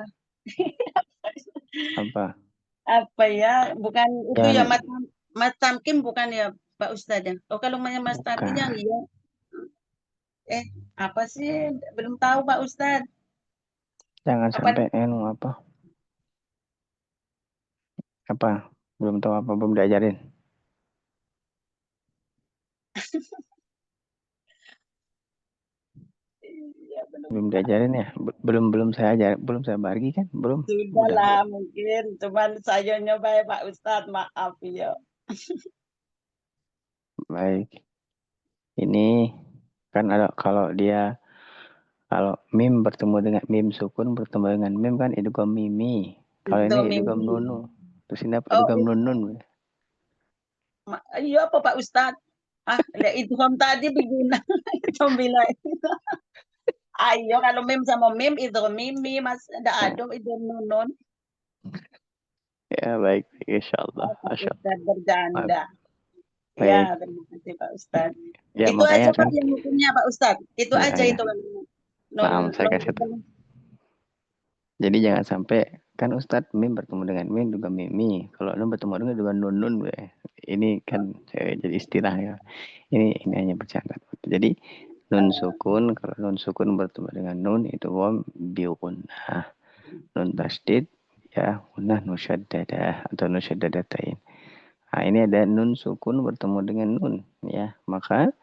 Apa? Apa ya? Bukan itu ya Yang mas tamkim bukan ya Pak Ustadz ya? Oh kalau mas tamkim yang iya. Apa sih? Belum tahu Pak Ustadz. Jangan Apa sampai apa belum tahu apa belum diajarin. Iya, Belum diajarin ya. Belum saya bagi kan belum. sudah Udah. lah mungkin. Cuman saya nyoba ya Pak Ustadz. Maaf ya. Baik. Ini kan ada kalau mim bertemu dengan mim sukun bertemu dengan mim kan idgham mimi. Kalau Itu ini idgham mimi. nunu. Terus ini apa? Oh, Idgham nun. iya apa Pak Ustadz? Lihat itu tadi begini. Itu bilang. Ayo kalau mim sama mim itu mimi Mas. Ada itu nunun. Ya baik, insyaallah. Pak Ustadz bercanda. Baik. Ya, terima kasih Pak Ustadz. Ya Itu makanya aja kan. Pak yang hukumnya Pak Ustadz. Itu Ya, aja ya. itu. Maaf, saya kasih tahu. Jadi jangan sampai kan Ustadz mim bertemu dengan mim juga mimi. Kalau nun bertemu dengan nun. Ini kan jadi istilahnya. Ini hanya bercanda. Jadi nun sukun, kalau nun sukun bertemu dengan nun itu bi gunnah. Nun tasdid ya gunnah nusyaddadah atau nusyaddadatain. Nah, ini ada nun sukun bertemu dengan nun ya. Maka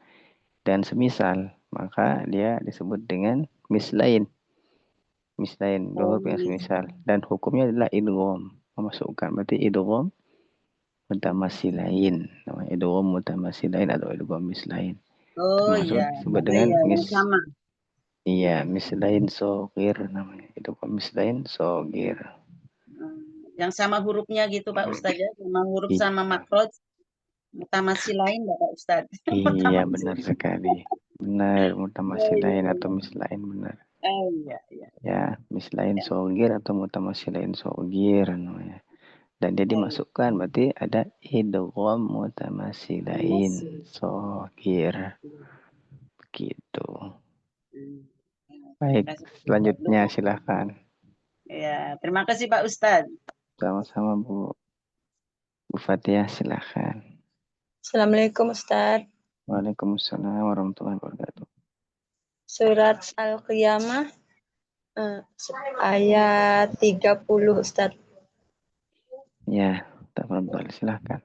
dan semisal, maka dia disebut dengan mislain. Mislain, dua huruf yang semisal. Dan hukumnya adalah idgham. Memasukkan berarti idgham mutamatsilain. Namanya idgham mutamatsilain atau idgham mislain. Oh Termasuk iya, disebut dengan sama. Iya, mislain sogir namanya. Idgham mislain sogir. Yang sama hurufnya gitu Pak Ustadz ya, sama huruf Iya. sama makroj. Mutamatsilain Pak Ustadz. Iya, benar sekali. Benar, mutamatsilain atau mislain benar. Iya. Ya, mislain sogir atau mutamatsilain sogir namanya. Dan dia dimasukkan berarti ada idgham mutamatsilain sogir. Begitu. Baik, selanjutnya silahkan. Ya, terima kasih Pak Ustadz. Sama-sama Bu Fathia, silahkan. Assalamualaikum Ustadz. Waalaikumsalam warahmatullahi wabarakatuh. Surat Al-Qiyamah ayat 30 Ustadz. Ya, tafadhol, silahkan.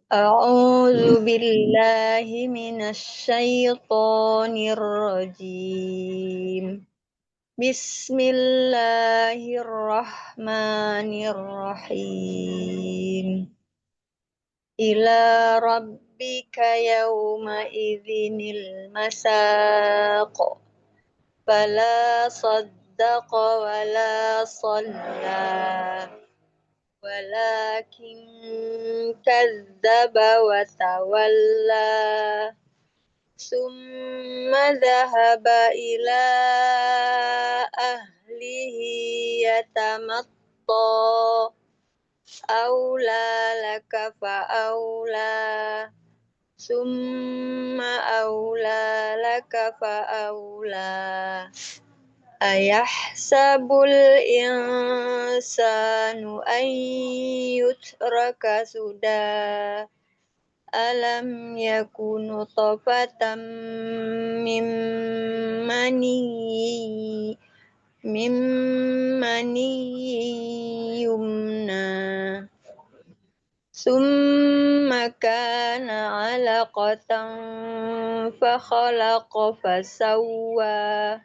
A'udzu billahi minasyaitonir rajim. Bismillahirrahmanirrahim. Ila rabbika yawma idzinil masaq. Fala saddaqa wala shalla. Walakin kadzdzaba wa tawalla. Summa dhahaba ila ahlihi yatamatta. Aula laka fa aula. Summa aula laka fa aula. Ayahsabul insanu an yutraka sudah. Alam yakunu nutfatan min mani yumna. Summa kana 'alaqatan fa khalaqa fasawwa.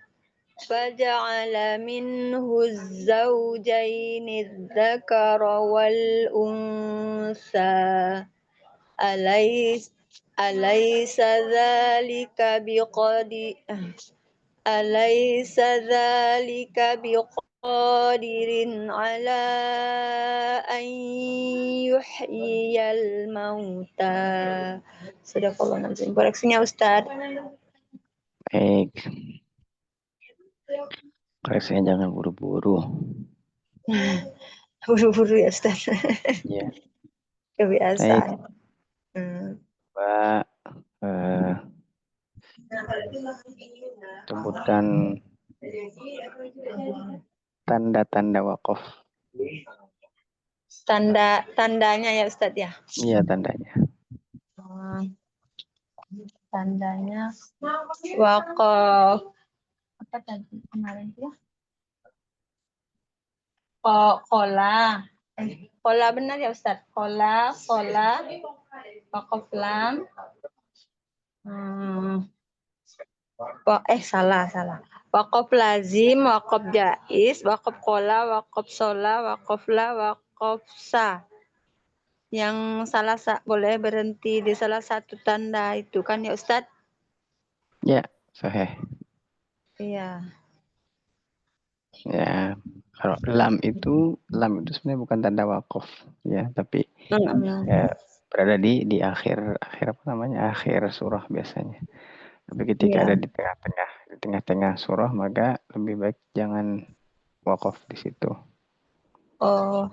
Faja'ala minhu az-zawjayni adh-dhakara wal unsa. Alaysa dhalika biqadirin ala an yuhyiyal mauta. Sadaqallahul azim. Koreksinya Ustaz. Baik. Koreksinya jangan buru-buru. Buru-buru ya Ustaz. Ya. Kebiasaan. Pak, sebutkan tanda-tanda wakaf. Tandanya ya Ustaz ya? Iya, tandanya. Tandanya waqaf. Apa tadi kemarin ya? Kola. Kola benar ya Ustaz? Kola, waqaf lam. Salah. Waqaf lazim, waqaf jaiz, waqaf kola, waqaf sola, waqaf la, waqaf sa. Yang boleh berhenti di salah satu tanda itu kan ya Ustaz? Ya, sahih. Iya. Ya, kalau lam itu sebenarnya bukan tanda wakaf, ya, tapi ya, berada di akhir apa namanya, akhir surah biasanya. Tapi ketika ada di tengah-tengah surah, maka lebih baik jangan wakaf di situ. Oh.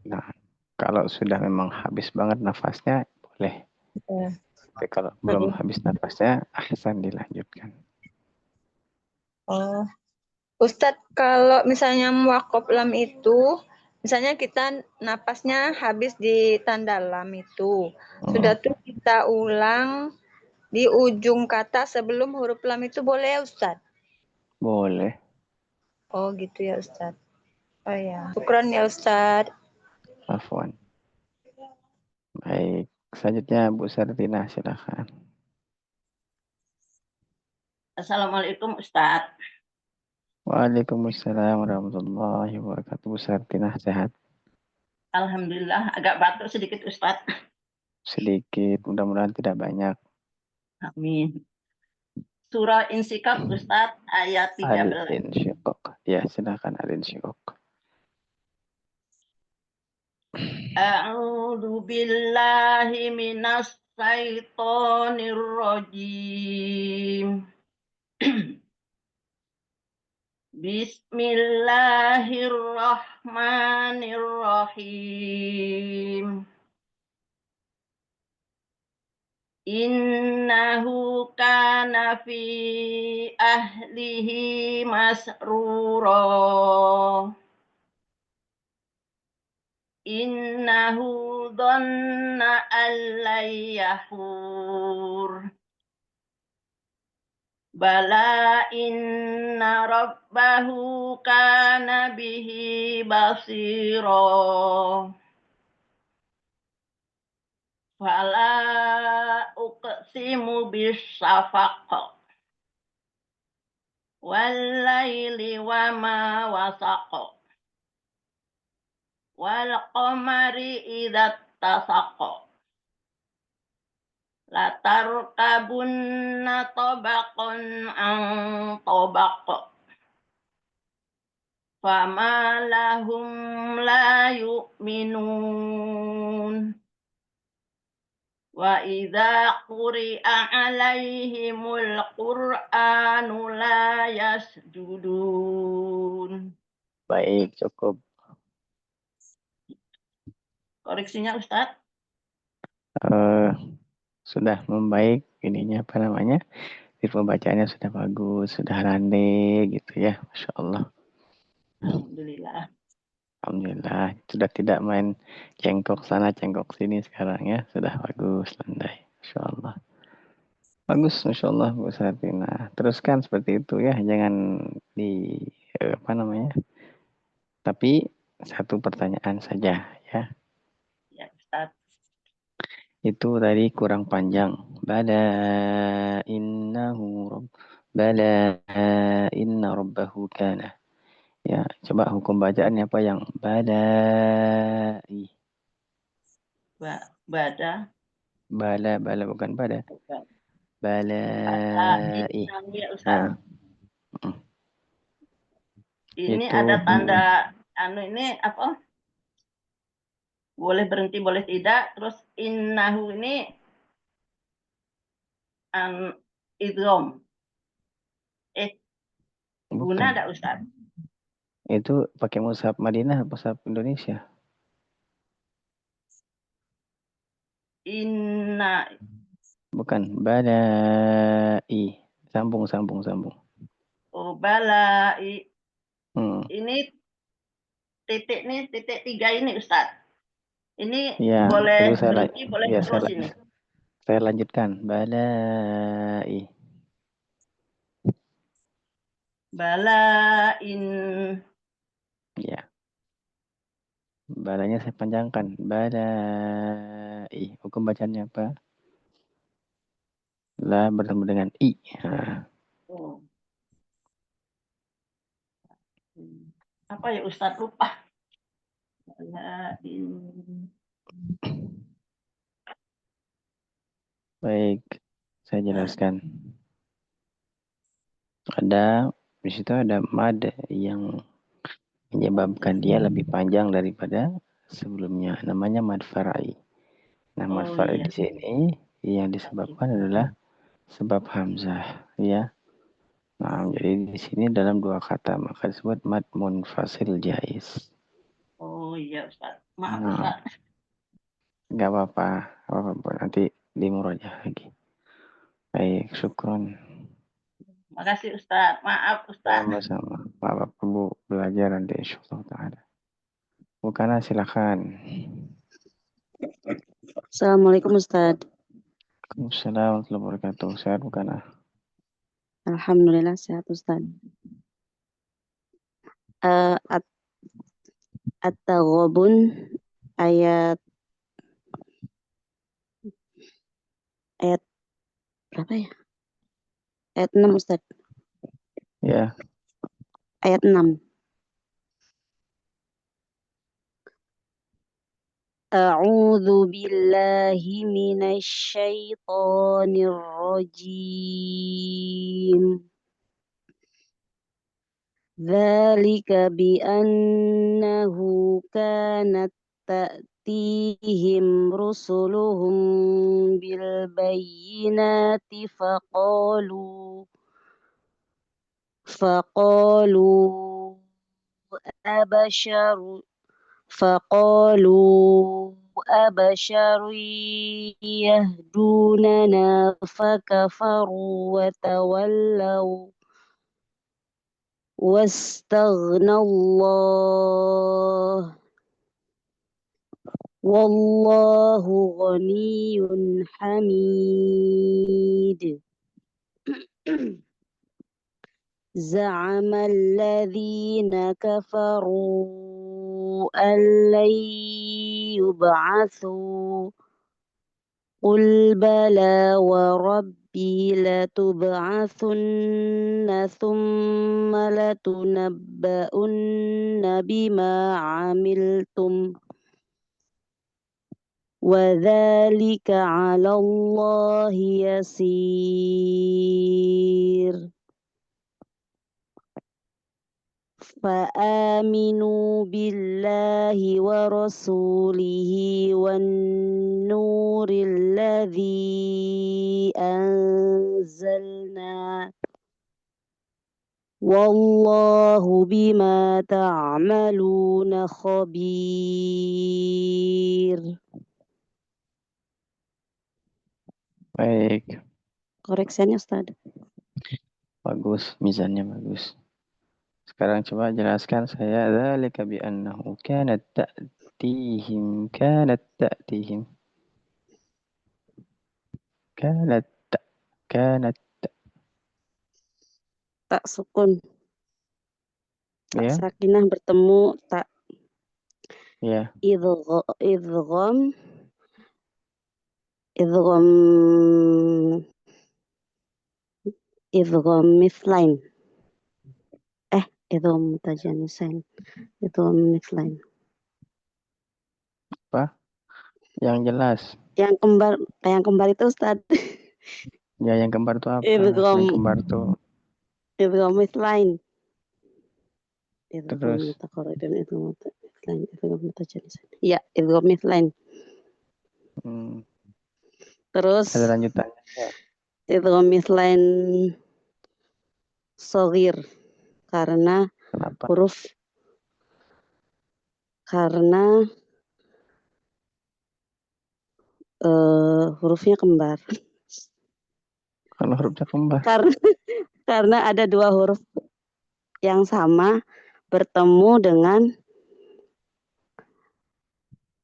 Nah, kalau sudah memang habis banget nafasnya, boleh. Tapi kalau belum habis nafasnya, ahsan dilanjutkan. Oh. Ustadz, kalau misalnya muwaqaf lam itu, misalnya kita napasnya habis di tanda lam itu, sudah tuh kita ulang di ujung kata sebelum huruf lam itu boleh ya Ustadz? Boleh. Oh gitu ya Ustadz. Oh ya, syukran ya Ustadz. Afwan. Baik, selanjutnya Bu Sartina, silakan. Assalamualaikum Ustadz. Waalaikumsalam warahmatullahi wabarakatuh. Bu Sartina sehat? Alhamdulillah, agak batuk sedikit Ustadz. Sedikit, mudah-mudahan tidak banyak. Amin. Surah Insyikaq Ustadz ayat 13. Al-Insyiqaq. Ya, silakan Al-Insyiqaq. A'udzu billahi minas syaitonir rajim. Bismillahirrahmanirrahim. Innahu kana fi ahlihi masrura. Innahu dhanna an lan yahur. Bala inna rabbahu kana bihi basira. Fala uqsimu bisyafaq. Wal laili wa ma wasaq. Wal qamari idza tasaq. Latarkabunna tabaqan an tabaq. Fama lahum la yu'minun. Wa idza quri'a 'alaihimul qur'anu la yasjudun. Baik, cukup. Koreksinya Ustadz? Sudah membaik ininya apa namanya, pembacaannya sudah bagus, sudah landai gitu ya, Masya Allah. Alhamdulillah, sudah tidak main cengkok sana cengkok sini sekarang ya, sudah bagus, landai, Masya Allah. Bagus, Masya Allah Bu Sartina. Teruskan seperti itu ya, jangan apa namanya. Tapi satu pertanyaan saja ya. Ya Ustadz. Itu tadi kurang panjang. Bala inna rabbahu kana. Ya, coba hukum bacaannya apa yang balai. Bala bukan pada. Balai. Nah. Ini itu, ada tanda ini apa? Boleh berhenti, boleh tidak. Terus innahu ini idgham. Guna ada Ustaz? Itu pakai mushaf Madinah, mushaf Indonesia. Inna. Bukan, balai. Sambung. Oh, balai. Ini titik 3 ini Ustaz. Ini ya, boleh berhenti, boleh terus ini. Saya lanjutkan. Balai. Balain. Ya. Balanya saya panjangkan. Balai. Hukum bacanya apa? La bertemu dengan I. Nah. Oh. Apa ya Ustadz, lupa. Balain. Baik. Saya jelaskan. Ada di situ ada mad yang menyebabkan dia lebih panjang daripada sebelumnya. Namanya mad far'i. Nah, mad Oh far'i iya. di sini yang disebabkan adalah sebab hamzah, ya. Nah, jadi di sini dalam dua kata maka disebut mad munfasil jaiz. Oh iya Ustadz. Maaf Nah, Ustadz. nggak apa-apa, nanti dimurajah lagi. Baik, syukron. Makasih Ustadz. Maaf Ustadz. Sama-sama. Bapak Ibu belajar nanti insyaallah taala. Bukana silakan. Assalamualaikum Ustaz. Waalaikumsalam warahmatullahi wabarakatuh. Sehat Bukana? Alhamdulillah sehat Ustaz. At-Taghabun ayat berapa ya? Ayat 6 Ustaz. Ya. Ayat 6. A'udzu billahi minasy syaithanir rajim. Dzalika bi annahu kanat ta'tihim rusuluhum bil bayyinati faqalu أبشر يهدوننا فكفروا وتولوا واستغنى الله والله غني حميد. زعم الذين كفروا أن لن يبعثوا قل بلى وربي لتبعثن ثم لتنبؤن بما عملتم وذلك على الله يسير. فآمنوا بالله ورسوله والنور الذي أنزلنا والله بما تعملون خبير. Baik. Koreksinya Ustaz. Bagus, mizannya bagus. Sekarang coba jelaskan saya dzalika bi annahu kanat ta'tihim kanat Tak sukun. Tak ya. sakinah bertemu tak. Ya. Idgham mithlain. Idgham mutajanisain. Idgham mithlain. Apa? Yang jelas. Yang kembar itu Ustaz. Ya, yang kembar itu apa? Idgham. Yang kembar itu Idgham mithlain. terus Idgham mutajanisain. Iya, idgham mithlain. Terus ada lanjutannya ya. Idgham mithlain shaghir karena Kenapa? hurufnya kembar. Kalau hurufnya kembar. Karena ada dua huruf yang sama bertemu dengan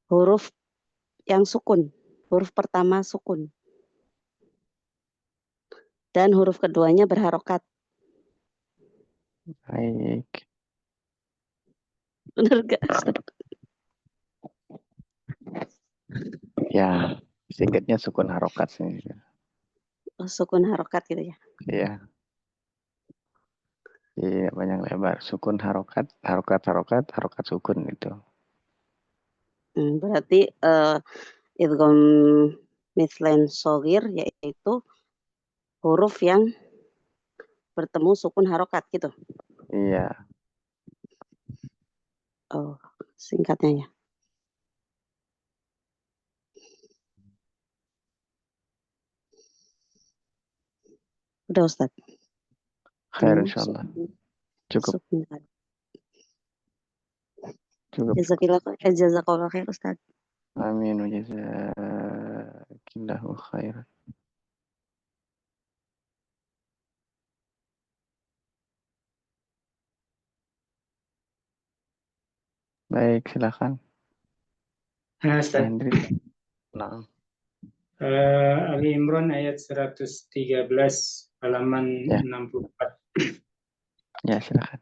huruf yang sukun. Huruf pertama sukun. Dan huruf keduanya berharokat. Baik. Benar gak? Ya, singkatnya sukun harokat sih. Oh, sukun harokat gitu ya. Iya. Iya, banyak lebar. Sukun harokat, harokat, harokat, harokat sukun itu. Berarti idgham mithlan shogir yaitu huruf yang bertemu sukun harokat gitu. Iya. Oh, singkatnya ya. Udah Ustaz. Khair insyaallah. Cukup. Cukup. Jazakallah khair Ustaz. Amin wa jazakillahu khairan. Baik, silakan. Ustaz. Hendrik. Nah. Ali Imran ayat 113 halaman Ya. 64. Ya, silakan.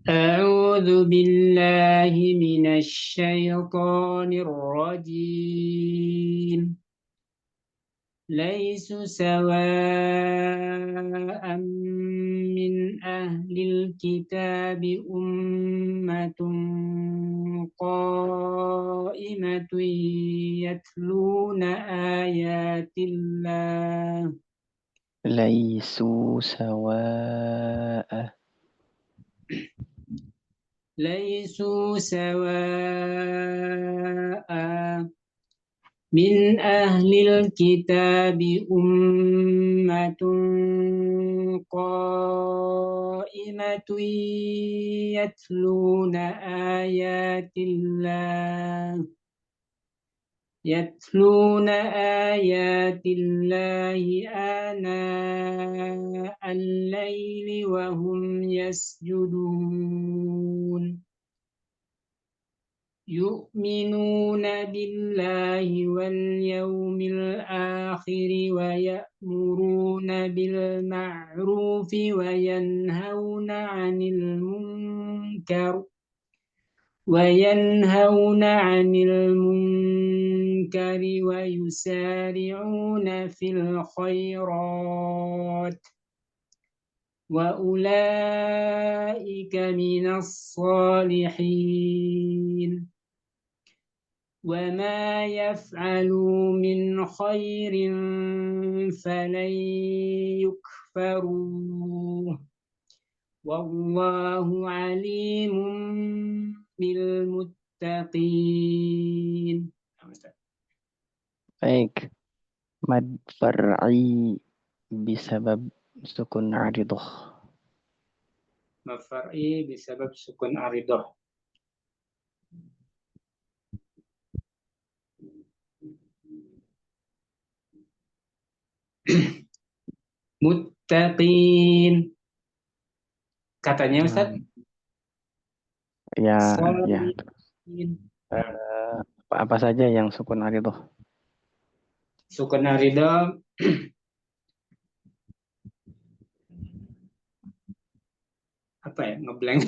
أعوذ بالله من الشيطان الرجيم ليسوا سواء من أهل الكتاب أمة قائمة يتلون آيات الله ليسوا سواء ليسوا سواء من أهل الكتاب أمة قائمة يتلون آيات الله آناء الليل وهم يسجدون يؤمنون بالله واليوم الآخر ويأمرون بالمعروف وينهون عن المنكر ويسارعون في الخيرات وأولئك من الصالحين وما يفعلوا من خير فلن يكفروه والله عليم بالمتقين. Baik. Mad far'i bisabab sukun aridoh. Mad far'i bisabab sukun aridoh. Muttaqin. Katanya Ustaz? Ya, ya. Apa saja yang sukun aridoh? Sukun aridoh apa ya, ngeblank.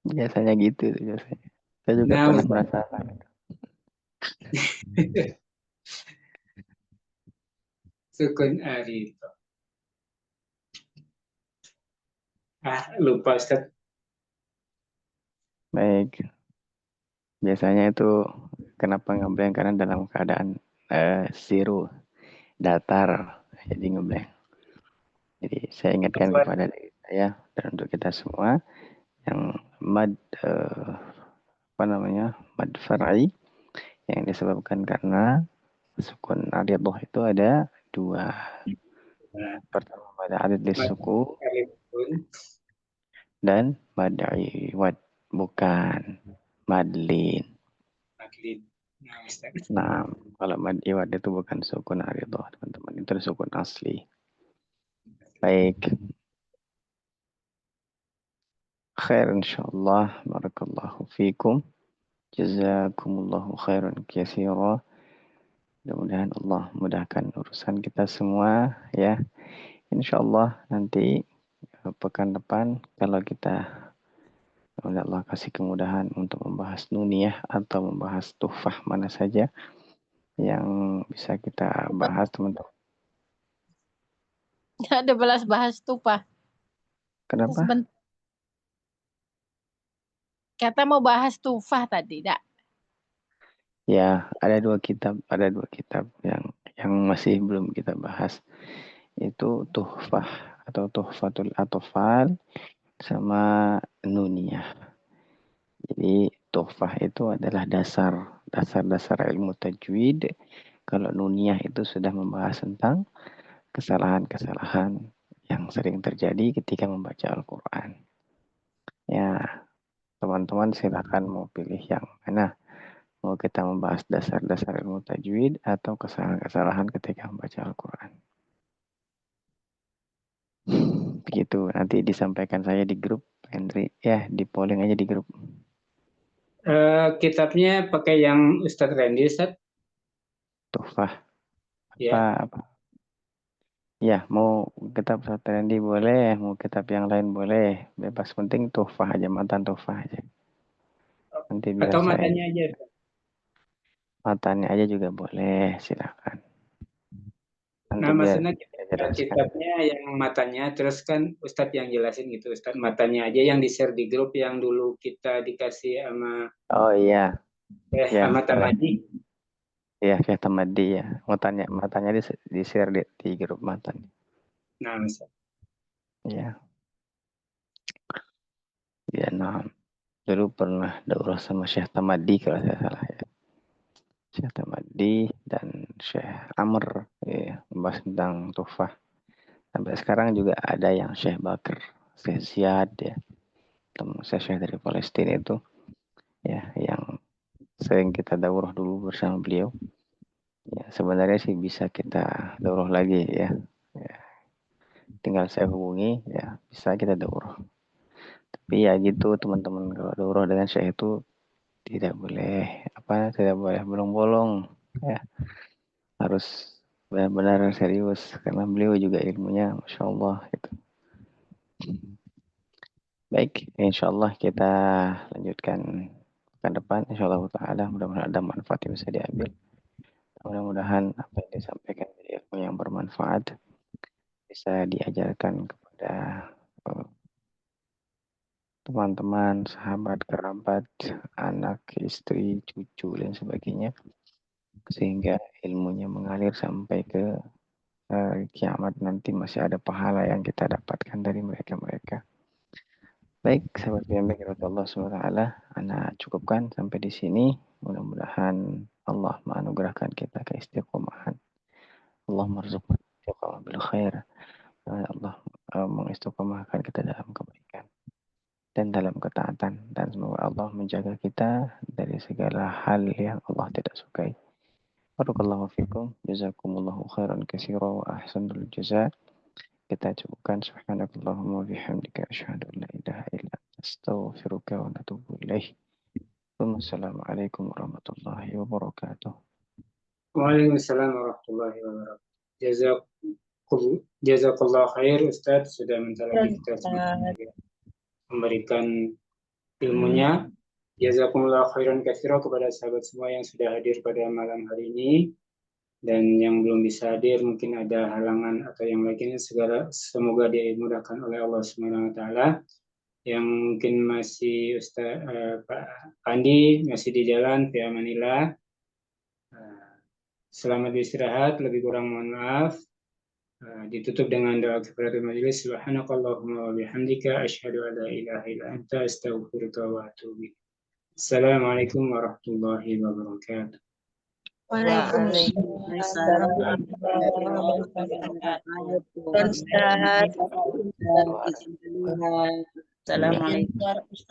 Biasanya gitu biasanya. Saya juga pernah merasakan. Sukun aridoh. Lupa Ustaz. Baik. Biasanya itu kenapa ngeblank? Karena dalam keadaan zero, datar, jadi ngeblank. Jadi saya ingatkan kepada diri saya dan untuk kita semua yang mad mad far'i yang disebabkan karena sukun aridoh itu ada dua. Pertama pada adad suku dan mad iwad, bukan madlin. Nah, kalau mad iwad itu bukan sukun aridoh, teman-teman, itu sukun asli. Baik. Khair insyaallah. Barakallahu fikum. Jazakumullahu khairan katsira. Mudah-mudahan Allah mudahkan urusan kita semua ya. Insya Allah nanti pekan depan kalau kita Allah kasih kemudahan untuk membahas nuniyah atau membahas tuhfah mana saja yang bisa kita bahas teman-teman. Ada bahas tupa. Kenapa? Kata mau bahas tufah tadi, dak? Ya, ada dua kitab yang masih belum kita bahas. Itu tuhfah atau tuhfatul atfal sama nuniyah. Jadi tuhfah itu adalah dasar ilmu tajwid. Kalau nuniyah itu sudah membahas tentang kesalahan-kesalahan yang sering terjadi ketika membaca Al-Quran. Ya, teman-teman silakan mau pilih yang mana. Mau kita membahas dasar-dasar ilmu tajwid atau kesalahan-kesalahan ketika membaca Al-Quran. Begitu, nanti disampaikan saya di grup, Henry. Ya, di polling aja di grup. Kitabnya pakai yang Ustadz Randy, Ustadz? Tuhfah. Ya. Apa? Ya, mau kitab Ustadz Randy boleh, mau kitab yang lain boleh. Bebas, penting tuhfah aja, matan tuhfah aja. Nanti biar Atau saya... matanya aja? Matanya aja juga boleh, silakan. Nanti Nah, biar maksudnya kitabnya yang matanya, terus kan Ustadz yang jelasin gitu, Ustadz matanya aja yang di-share di grup yang dulu kita dikasih sama oh iya. Ya, sama Tamadi. Ya, Syekh Tamadi ya. Matanya di-share di grup matanya. Nah, misal. Ya. Ya, nah. Dulu pernah daurah sama Syekh Tamadi kalau saya salah ya. Syekh Tamadi dan Syekh Amr ya, membahas tentang tuhfah. Sampai sekarang juga ada yang Syekh Bakr, Syekh Ziyad ya. Teman saya Syekh dari Palestina itu ya yang sering kita daurah dulu bersama beliau. Ya, sebenarnya sih bisa kita daurah lagi ya. Tinggal saya hubungi ya, bisa kita daurah. Tapi ya gitu teman-teman, kalau daurah dengan Syekh itu tidak boleh bolong-bolong ya, harus benar-benar serius karena beliau juga ilmunya Masya Allah gitu. Baik, insya Allah kita lanjutkan pekan depan, insya Allah ta'ala. Mudah-mudahan ada manfaat yang bisa diambil. Mudah-mudahan apa yang disampaikan dari ilmu yang bermanfaat bisa diajarkan kepada teman-teman, sahabat, kerabat, anak, istri, cucu, dan sebagainya. Sehingga ilmunya mengalir sampai ke kiamat nanti masih ada pahala yang kita dapatkan dari mereka-mereka. Baik, sahabat yang baik Allah SWT, Ana cukupkan sampai di sini. Mudah-mudahan Allah menganugerahkan kita keistiqomahan. Allah marzuqna istiqamah bil khair. Allah mengistiqomahkan kita dalam kebaikan dan dalam ketaatan, dan semoga Allah menjaga kita dari segala hal yang Allah tidak sukai. Barakallahu fikum, jazakumullahu khairan katsira wa ahsanul jazaa. Kita cukupkan subhanakallahumma bihamdika asyhadu an la ilaha illa anta astaghfiruka wa atubu ilaih. Wassalamualaikum warahmatullahi wabarakatuh. Waalaikumsalam warahmatullahi wabarakatuh. Jazakallah khair Ustadz sudah mentalaaki kita semua, memberikan ilmunya. Jazakumullah khairan katsira kepada sahabat semua yang sudah hadir pada malam hari ini. Dan yang belum bisa hadir mungkin ada halangan atau yang lainnya, semoga dimudahkan oleh Allah Subhanahu wa taala. Yang mungkin masih Pak Andi masih di jalan, fi amanillah. Selamat beristirahat, lebih kurang mohon maaf. Ditutup dengan doa kifaratul majelis. Subhanakallahumma wa bihamdika asyhadu an la ilaha illa anta astaghfiruka wa atubu ilaik. Assalamualaikum warahmatullahi wabarakatuh. Waalaikumsalam warahmatullahi wabarakatuh. Assalamualaikum.